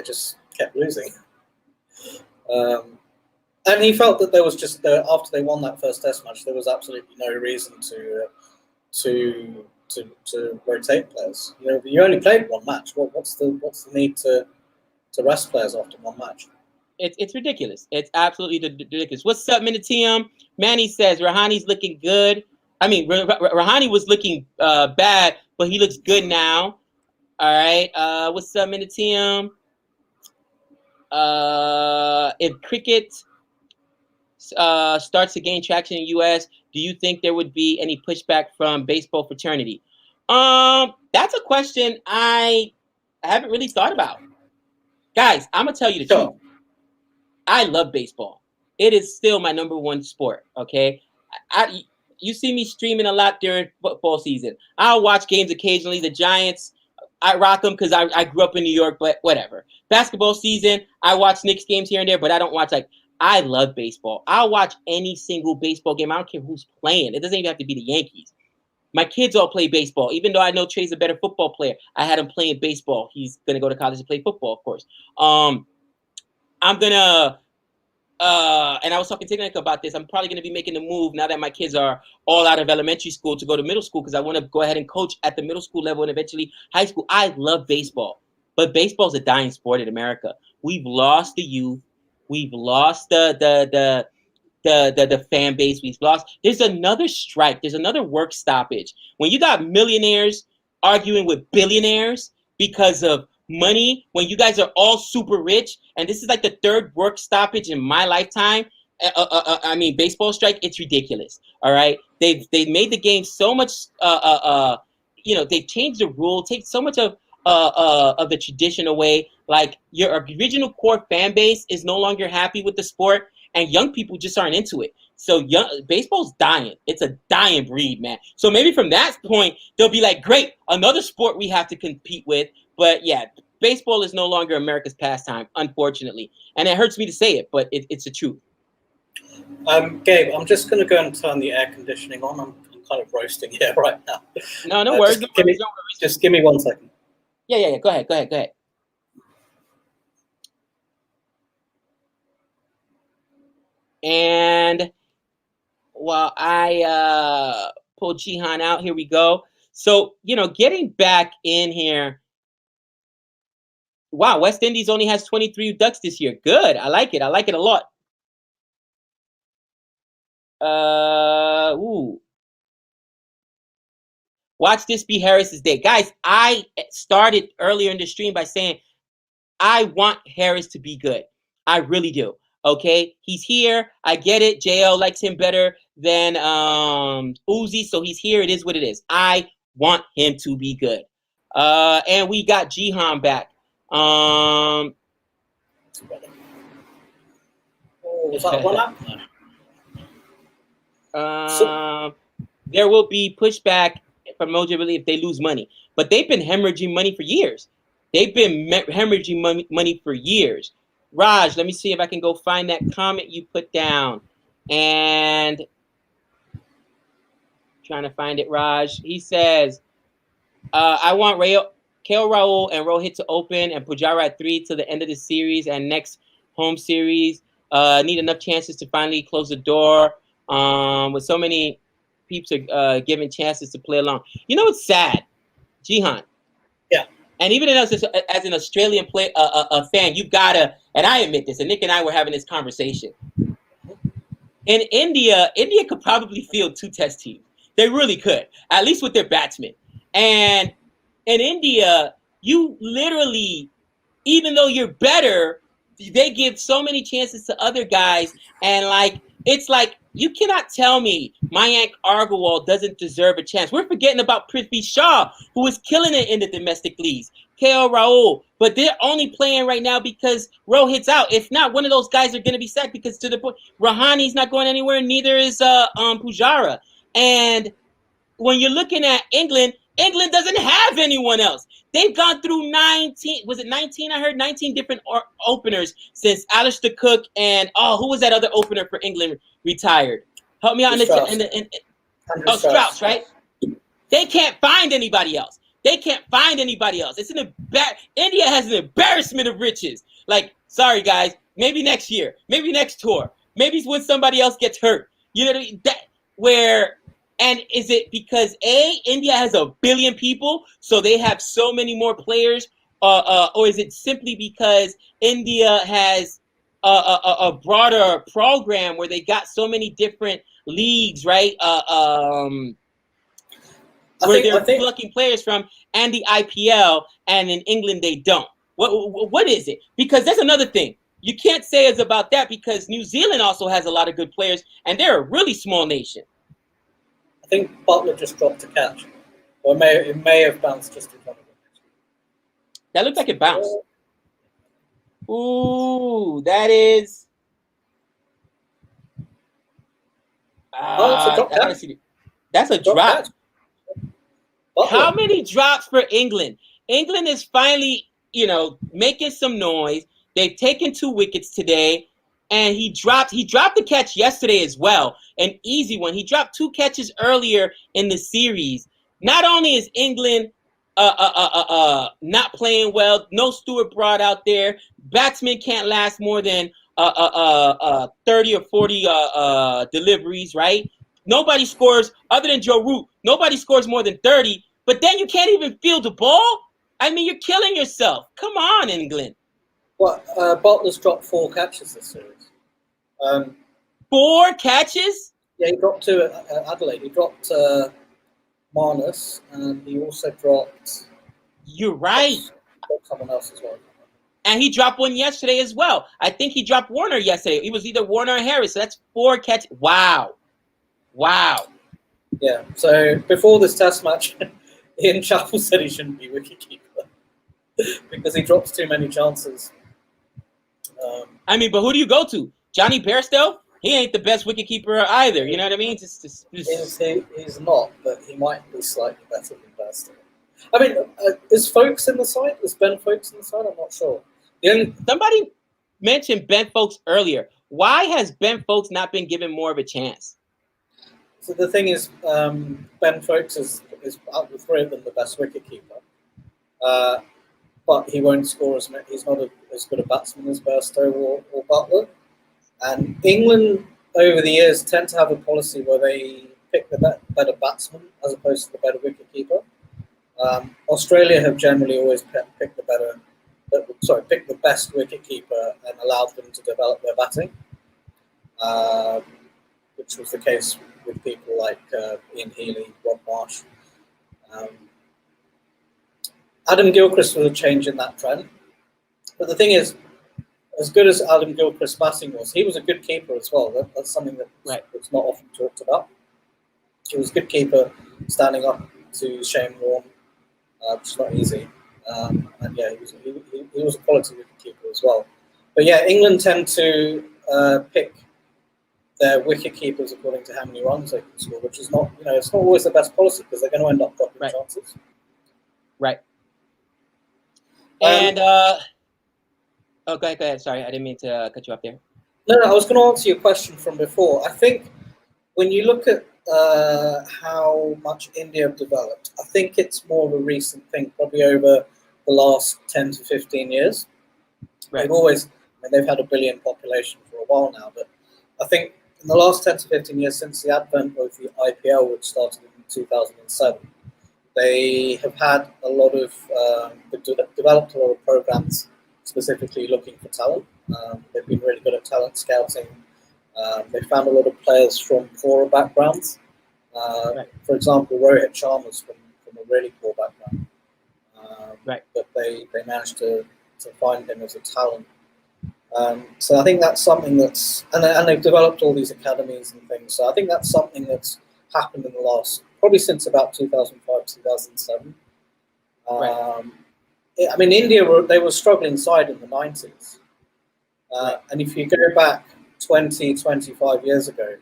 kept losing. And he felt that there was just after they won that first Test match, there was absolutely no reason to rotate players. You know, you only played one match. What's the need to rest players after one match? It's ridiculous. It's absolutely ridiculous. What's up, Minitium? Manny says Rahani's looking good. I mean, Rahani was looking bad, but he looks good now. All right. What's up, Minitium? If cricket starts to gain traction in the U.S., do you think there would be any pushback from baseball fraternity? That's a question I haven't really thought about. Guys, I'm gonna tell you the truth. I love baseball. It is still my number one sport. Okay, you see me streaming a lot during football season. I'll watch games occasionally. The Giants, I rock them because I grew up in New York, but whatever. Basketball season, I watch Knicks games here and there, but I don't watch I love baseball. I'll watch any single baseball game. I don't care who's playing. It doesn't even have to be the Yankees. My kids all play baseball. Even though I know Trey's a better football player, I had him playing baseball. He's going to go to college to play football, of course. I'm going to, and I was talking to Nick about this, I'm probably going to be making the move now that my kids are all out of elementary school to go to middle school because I want to go ahead and coach at the middle school level and eventually high school. I love baseball, but baseball is a dying sport in America. We've lost the youth. We've lost the fan base. We've lost. There's another strike. There's another work stoppage. When you got millionaires arguing with billionaires because of money, when you guys are all super rich, and this is like the third work stoppage in my lifetime. I mean, baseball strike. It's ridiculous. All right, they've made the game so much. They've changed the rule. Take so much of the tradition away. Like your original core fan base is no longer happy with the sport, and young people just aren't into it. So baseball's dying. It's a dying breed, man. So maybe from that point, they'll be like, great, another sport we have to compete with. But yeah, baseball is no longer America's pastime, unfortunately. And it hurts me to say it, but it's the truth. Gabe, I'm just going to go and turn the air conditioning on. I'm kind of roasting here right now. No worries. Just give me 1 second. Yeah. Go ahead. And while I pull Jihan out, here we go. So, getting back in here. Wow, West Indies only has 23 ducks this year. Good. I like it. I like it a lot. Watch this be Harris's day. Guys, I started earlier in the stream by saying I want Harris to be good. I really do. Okay, he's here. I get it. JL likes him better than Uzi, so he's here. It is what it is. I want him to be good. And we got Jihan back. Was that one up? There will be pushback from Mojibili if they lose money, but they've been hemorrhaging money for years. Raj, let me see if I can go find that comment you put down. And trying to find it, Raj. He says, I want KL Rahul and Rohit to open and Pujara at 3 till the end of the series and next home series. Need enough chances to finally close the door. With so many peeps are given chances to play along. You know what's sad, Jihan? Yeah. And even as an Australian fan, you've got to, and I admit this, and Nick and I were having this conversation. In India could probably field 2 test teams. They really could, at least with their batsmen. And in India, you literally, even though you're better, they give so many chances to other guys. And it's like, you cannot tell me Mayank Agarwal doesn't deserve a chance. We're forgetting about Prithvi Shaw, who is killing it in the domestic leagues. KL Rahul, but they're only playing right now because Rohit's out. If not, one of those guys are going to be sacked because to the point, Rahani's not going anywhere, neither is Pujara. And when you're looking at England doesn't have anyone else. They've gone through 19, was it 19? I heard 19 different openers since Alistair Cook and, who was that other opener for England retired? Help me out. Strauss, right? They can't find anybody else. It's India has an embarrassment of riches. Like, sorry guys, maybe next year, maybe next tour. Maybe it's when somebody else gets hurt. You know that where. And is it because India has 1 billion people, so they have so many more players, or is it simply because India has a broader program where they got so many different leagues, right? Where they're plucking players from, and the IPL, and in England they don't. What is it? Because that's another thing. You can't say it's about that because New Zealand also has a lot of good players, and they're a really small nation. I think Butler just dropped a catch. Or it may have bounced just in front of him. That looked like it bounced. Ooh, that is. That's a drop. I gotta see. That's a drop. How many drops for England? England is finally, making some noise. They've taken 2 wickets today. And he dropped the catch yesterday as well, an easy one. He dropped 2 catches earlier in the series. Not only is England not playing well, no Stuart Broad out there. Batsmen can't last more than 30 or 40 deliveries, right? Nobody scores other than Joe Root. Nobody scores more than 30. But then you can't even field the ball. I mean, you're killing yourself. Come on, England. Well, Butler's dropped 4 catches this series. 4 catches? Yeah, he dropped 2 at Adelaide. He dropped Marnus, and he also dropped. You're right. Someone else as well. And he dropped 1 yesterday as well. I think he dropped Warner yesterday. It was either Warner or Harris. So that's 4 catches. Wow. Yeah. So before this Test match, Ian Chappell said he shouldn't be wicketkeeper because he drops too many chances. But who do you go to? Johnny Bairstow? He ain't the best wicketkeeper either. You know what I mean? He's not, but he might be slightly better than Bairstow. I mean, is Folkes in the side? Is Ben Folkes in the side? I'm not sure. Somebody mentioned Ben Folkes earlier. Why has Ben Folkes not been given more of a chance? So the thing is, Ben Folkes is out of the 3 of them the best wicketkeeper. But he won't score as many. He's not as good a batsman as Bairstow or Butler. And England, over the years, tend to have a policy where they pick the better batsman as opposed to the better wicketkeeper. Australia have generally always picked the best wicketkeeper and allowed them to develop their batting, which was the case with people like Ian Healy, Rob Marsh. Adam Gilchrist was a change in that trend. But the thing is, as good as Adam Gilchrist's batting was, he was a good keeper as well. That's something that's not often talked about. He was a good keeper, standing up to Shane Warne, which is not easy. And yeah, he was a quality wicketkeeper as well. But yeah, England tend to pick their wicketkeepers according to how many runs they can score, which is not, it's not always the best policy because they're going to end up dropping chances. Right. And go ahead. Sorry, I didn't mean to cut you off there. No, I was going to answer your question from before. I think when you look at how much India have developed, I think it's more of a recent thing, probably over the last 10 to 15 years. Right. They've had a billion population for a while now, but I think in the last 10 to 15 years, since the advent of the IPL, which started in 2007, they have had a lot of, developed a lot of programs specifically looking for talent. They've been really good at talent scouting. They found a lot of players from poorer backgrounds. For example, Rohit Sharma's from a really poor background. But they managed to find him as a talent. So I think that's something that's, and they've developed all these academies and things. So I think that's something that's happened in the last, probably since about 2005, 2007. India, they were a struggling side in the 90s. And if you go back 20, 25 years ago,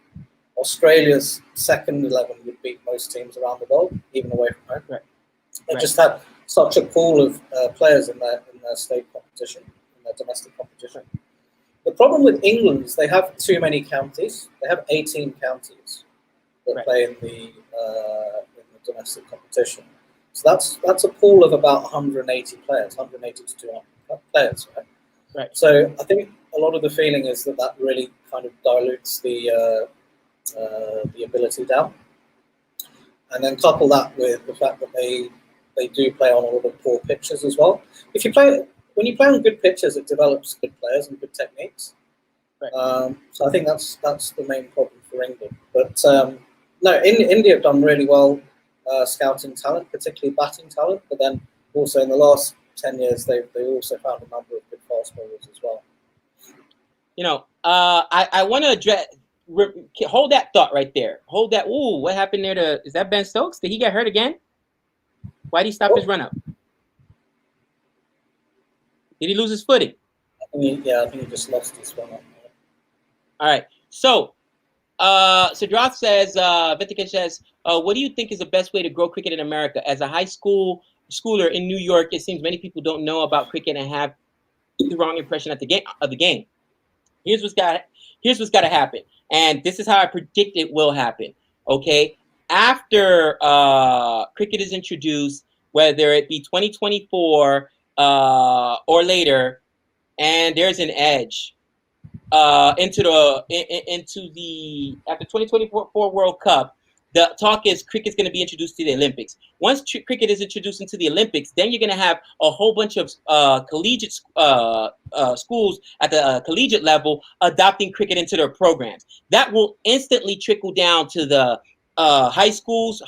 Australia's second 11 would beat most teams around the world, even away from home. They just had such a pool of players in their state competition, in their domestic competition. The problem with England is they have too many counties. They have 18 counties that play in the domestic competition. So that's a pool of about 180 players, 180 to 200 players, right? So I think a lot of the feeling is that really kind of dilutes the ability down. And then couple that with the fact that they do play on a lot of poor pitches as well. When you play on good pitches, it develops good players and good techniques. Right. So I think that's the main problem for England. But no, India have done really well scouting talent, particularly batting talent. But then also in the last 10 years, they also found a number of good fast bowlers as well. I want to address. Hold that thought right there. Hold that. Ooh, what happened there? Is that Ben Stokes? Did he get hurt again? Why did he stop his run up? Did he lose his footing? I think he just lost his run up. All right. So, Siddharth says, Vitika says, what do you think is the best way to grow cricket in America? As a high schooler in New York, it seems many people don't know about cricket and have the wrong impression of the game. Here's what's got to happen, and this is how I predict it will happen. Okay, after cricket is introduced, whether it be 2024 or later, and there's an edge into the after 2024 World Cup. The talk is cricket's going to be introduced to the Olympics. Once cricket is introduced into the Olympics, then you're going to have a whole bunch of collegiate schools at the collegiate level adopting cricket into their programs. That will instantly trickle down to the high schools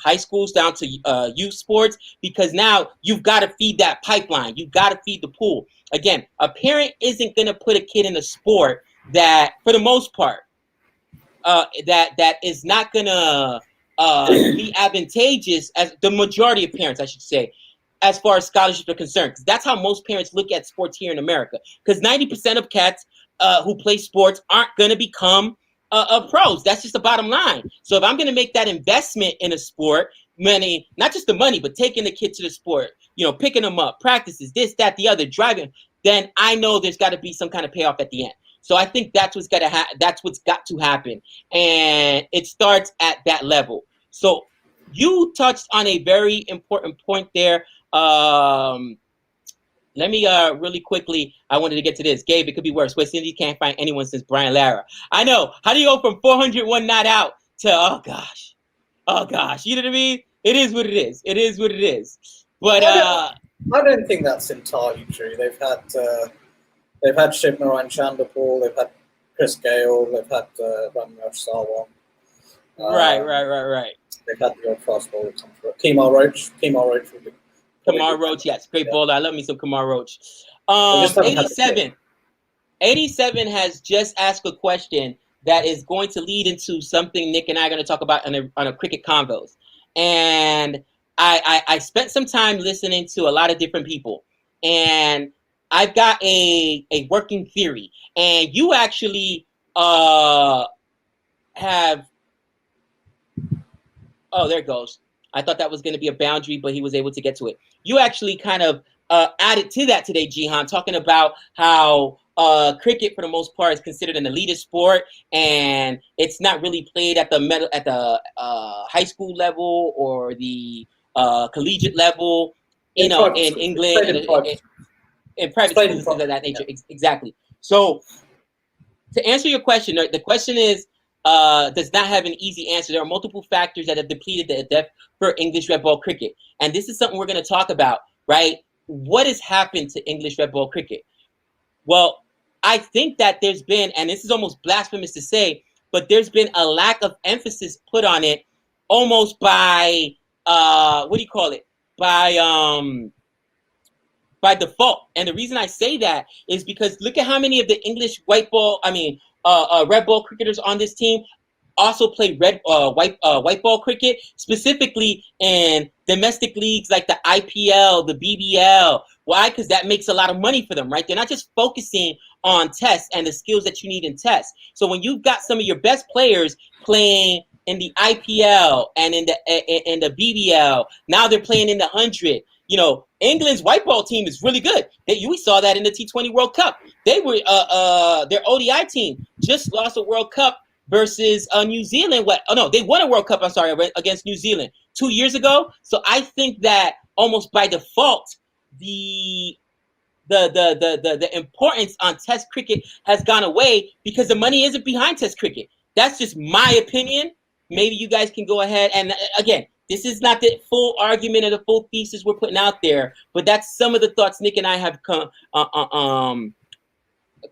down to youth sports, because now you've got to feed that pipeline. You've got to feed the pool. Again, a parent isn't going to put a kid in a sport that, for the most part, that is not going to be advantageous, as the majority of parents, I should say, as far as scholarships are concerned. Because that's how most parents look at sports here in America. Because 90% of cats who play sports aren't going to become pros. That's just the bottom line. So if I'm going to make that investment in a sport, money, not just the money, but taking the kid to the sport, picking them up, practices, this, that, the other, driving, then I know there's got to be some kind of payoff at the end. So I think that's what's got to happen, and it starts at that level. So you touched on a very important point there. Let me really quickly. I wanted to get to this. Gabe, it could be worse. West Indies can't find anyone since Brian Lara. I know. How do you go from 401 not out to oh gosh? You know what I mean? It is what it is. It is what it is. But I don't think that's entirely true. They've had Shiv Narayan Chandapal, they've had Chris Gale, they've had Ramraj Sarwan. Right. They've had the old fast bowler come through. Kemar Roach will be. Kemar Roach, yes, great bowler. I love me some Kemar Roach. 87 has just asked a question that is going to lead into something Nick and I are going to talk about on a cricket convos. And I spent some time listening to a lot of different people, and I've got a working theory, and you actually have. Oh, there it goes. I thought that was going to be a boundary, but he was able to get to it. You actually kind of added to that today, Jihan, talking about how cricket, for the most part, is considered an elitist sport, and it's not really played at the high school level or the collegiate level. In England. In private schools, things of that nature. Yeah. Exactly. So to answer your question, the question is, does not have an easy answer. There are multiple factors that have depleted the depth for English red ball cricket. And this is something we're going to talk about, right? What has happened to English red ball cricket? Well, I think that there's been, and this is almost blasphemous to say, but there's been a lack of emphasis put on it almost by, by default. And the reason I say that is because look at how many of the English red ball cricketers on this team also play white ball cricket, specifically in domestic leagues like the IPL, the BBL. Why? Because that makes a lot of money for them, right? They're not just focusing on tests and the skills that you need in tests. So when you've got some of your best players playing in the IPL and in the BBL, now they're playing in the 100. England's white ball team is really good. We saw that in the T20 World Cup. They were their ODI team just lost a World Cup versus New Zealand. They won a World Cup, against New Zealand 2 years ago. So I think that almost by default, the the importance on Test cricket has gone away because the money isn't behind Test cricket. That's just my opinion. Maybe you guys can go ahead and again, this is not the full argument or the full thesis we're putting out there, but that's some of the thoughts Nick and I have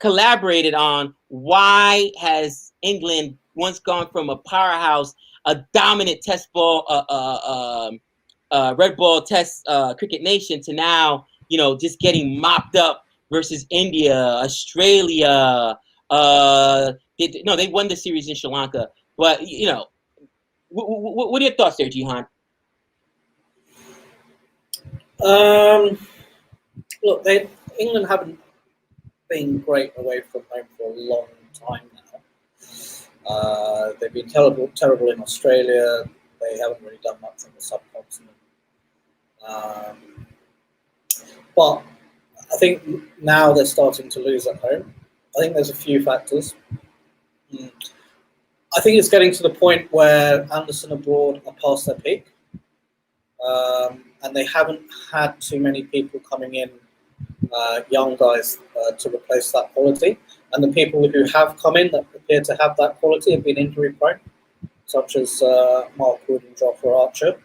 collaborated on. Why has England once gone from a powerhouse, a dominant Test ball, red ball Test cricket nation to now, just getting mopped up versus India, Australia. They won the series in Sri Lanka, but what are your thoughts there, Jihan? Look, England haven't been great away from home for a long time now. They've been terrible in Australia. They haven't really done much on the subcontinent. But I think now they're starting to lose at home. I think there's a few factors. I think it's getting to the point where Anderson abroad are past their peak. And they haven't had too many people coming in, young guys, to replace that quality. And the people who have come in that appear to have that quality have been injury prone, such as Mark Wood and Jofra Archer.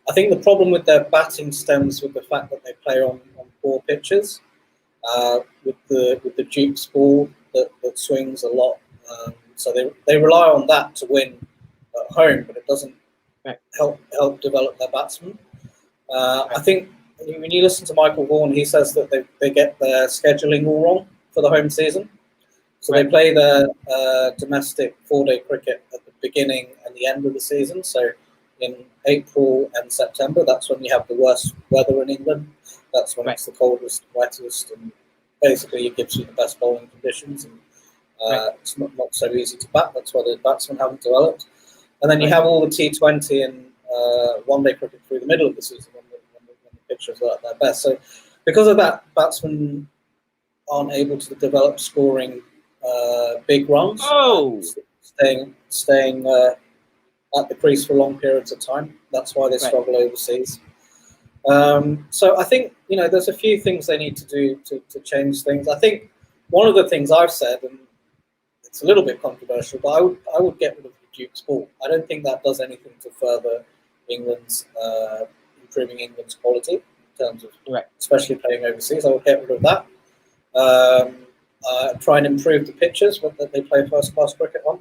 I think the problem with their batting stems with the fact that they play on poor pitches, with the Duke's ball that swings a lot. So they rely on that to win at home, but it doesn't help develop their batsmen. I think when you listen to Michael Vaughan, he says that they get their scheduling all wrong for the home season. So they play their domestic 4-day cricket at the beginning and the end of the season. So in April and September, that's when you have the worst weather in England. That's when it's the coldest, wettest, and basically it gives you the best bowling conditions. And it's not so easy to bat. That's why the batsmen haven't developed. And then you have all the T20 and one-day cricket through the middle of the season when the pitchers are at their best. So because of that, batsmen aren't able to develop scoring big runs, staying at the crease for long periods of time. That's why they struggle overseas. So I think there's a few things they need to do to change things. I think one of the things I've said, and it's a little bit controversial, but I would get rid of the Duke's ball. I don't think that does anything to further improving England's quality in terms of especially playing overseas. I would get rid of that. Try and improve the pitches that they play first-class cricket on.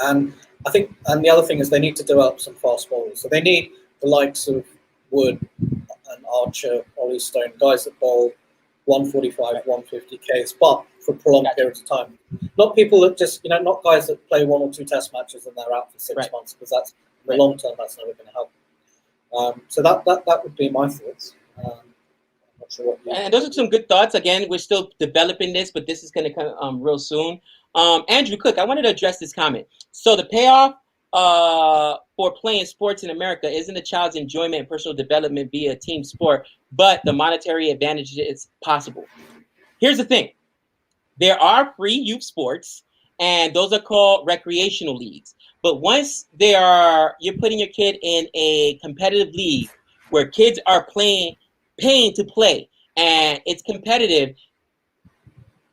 And I think, and the other thing is they need to develop some fast bowlers. So they need the likes of Wood and Archer, Ollie Stone, guys that bowl 145, 150 Ks, but for prolonged periods of time. Not people that just, not guys that play 1 or 2 test matches and they're out for 6 months, because that's in the long term, that's never going to help. So that would be my thoughts. Not sure what and those are some good thoughts. Again, we're still developing this, but this is going to come real soon. Andrew Cook, I wanted to address this comment. So the payoff for playing sports in America isn't a child's enjoyment and personal development via team sport, but the monetary advantage is possible. Here's the thing. There are free youth sports, and those are called recreational leagues. But once you're putting your kid in a competitive league where kids are paying to play, and it's competitive,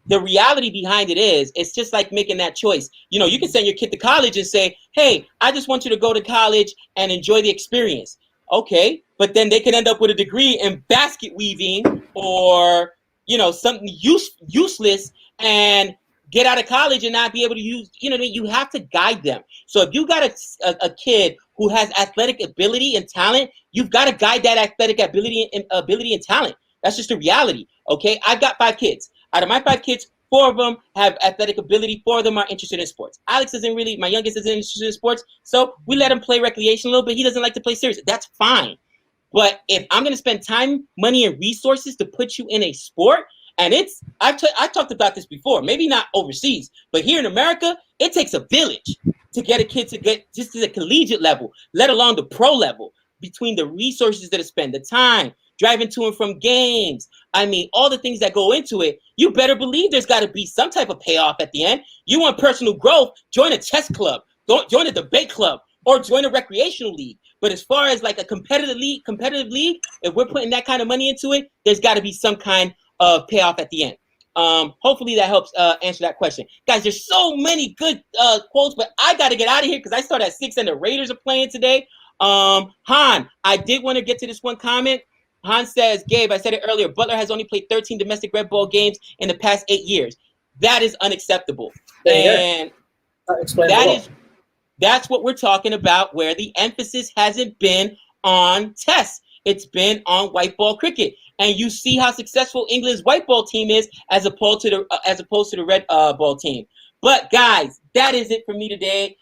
the reality behind it is, it's just like making that choice. You can send your kid to college and say, hey, I just want you to go to college and enjoy the experience. Okay, but then they can end up with a degree in basket weaving or, something useless and get out of college and not be able to use, you have to guide them. So if you got a kid who has athletic ability and talent, you've got to guide that athletic ability and talent. That's just the reality, okay? I've got 5 kids. Out of my 5 kids, 4 of them have athletic ability. 4 of them are interested in sports. Alex my youngest isn't interested in sports, so we let him play recreation a little bit. He doesn't like to play serious. That's fine. But if I'm going to spend time, money, and resources to put you in a sport, and I talked about this before, maybe not overseas, but here in America, it takes a village to get a kid to get just to the collegiate level, let alone the pro level, between the resources that are spent, the time, driving to and from games. I mean, all the things that go into it, you better believe there's got to be some type of payoff at the end. You want personal growth, join a chess club, join a debate club, or join a recreational league. But as far as like a competitive league, if we're putting that kind of money into it, there's got to be some kind of payoff at the end. Hopefully that helps answer that question. Guys, there's so many good quotes, but I got to get out of here because I start at 6 and the Raiders are playing today. Han, I did want to get to this one comment. Han says, Gabe, I said it earlier, Butler has only played 13 domestic Red Bull games in the past 8 years. That is unacceptable. And that's what we're talking about, where the emphasis hasn't been on tests. It's been on white ball cricket. And you see how successful England's white ball team is as opposed to the red ball team. But guys, that is it for me today.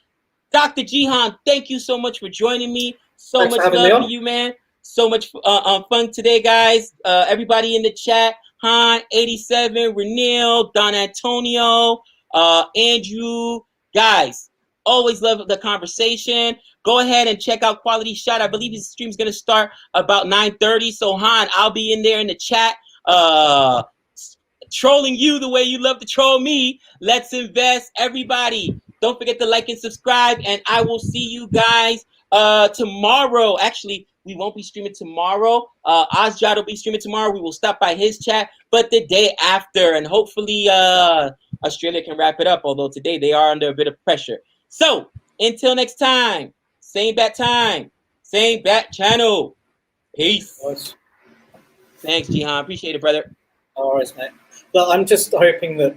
Dr. Jihan, thank you so much for joining me. Thanks much love for you, man. So much fun today, guys. Everybody in the chat, Han, 87, Renil, Don Antonio, Andrew, guys. Always love the conversation. Go ahead and check out Quality Shot. I believe his stream's going to start about 9:30. So, Han, I'll be in there in the chat trolling you the way you love to troll me. Let's invest. Everybody, don't forget to like and subscribe. And I will see you guys tomorrow. Actually, we won't be streaming tomorrow. Ozjad will be streaming tomorrow. We will stop by his chat. But the day after. And hopefully Australia can wrap it up. Although today they are under a bit of pressure. So, until next time, same bat time, same bat channel. Peace. Nice. Thanks, Jihan. Appreciate it, brother. All right, mate. Well, I'm just hoping that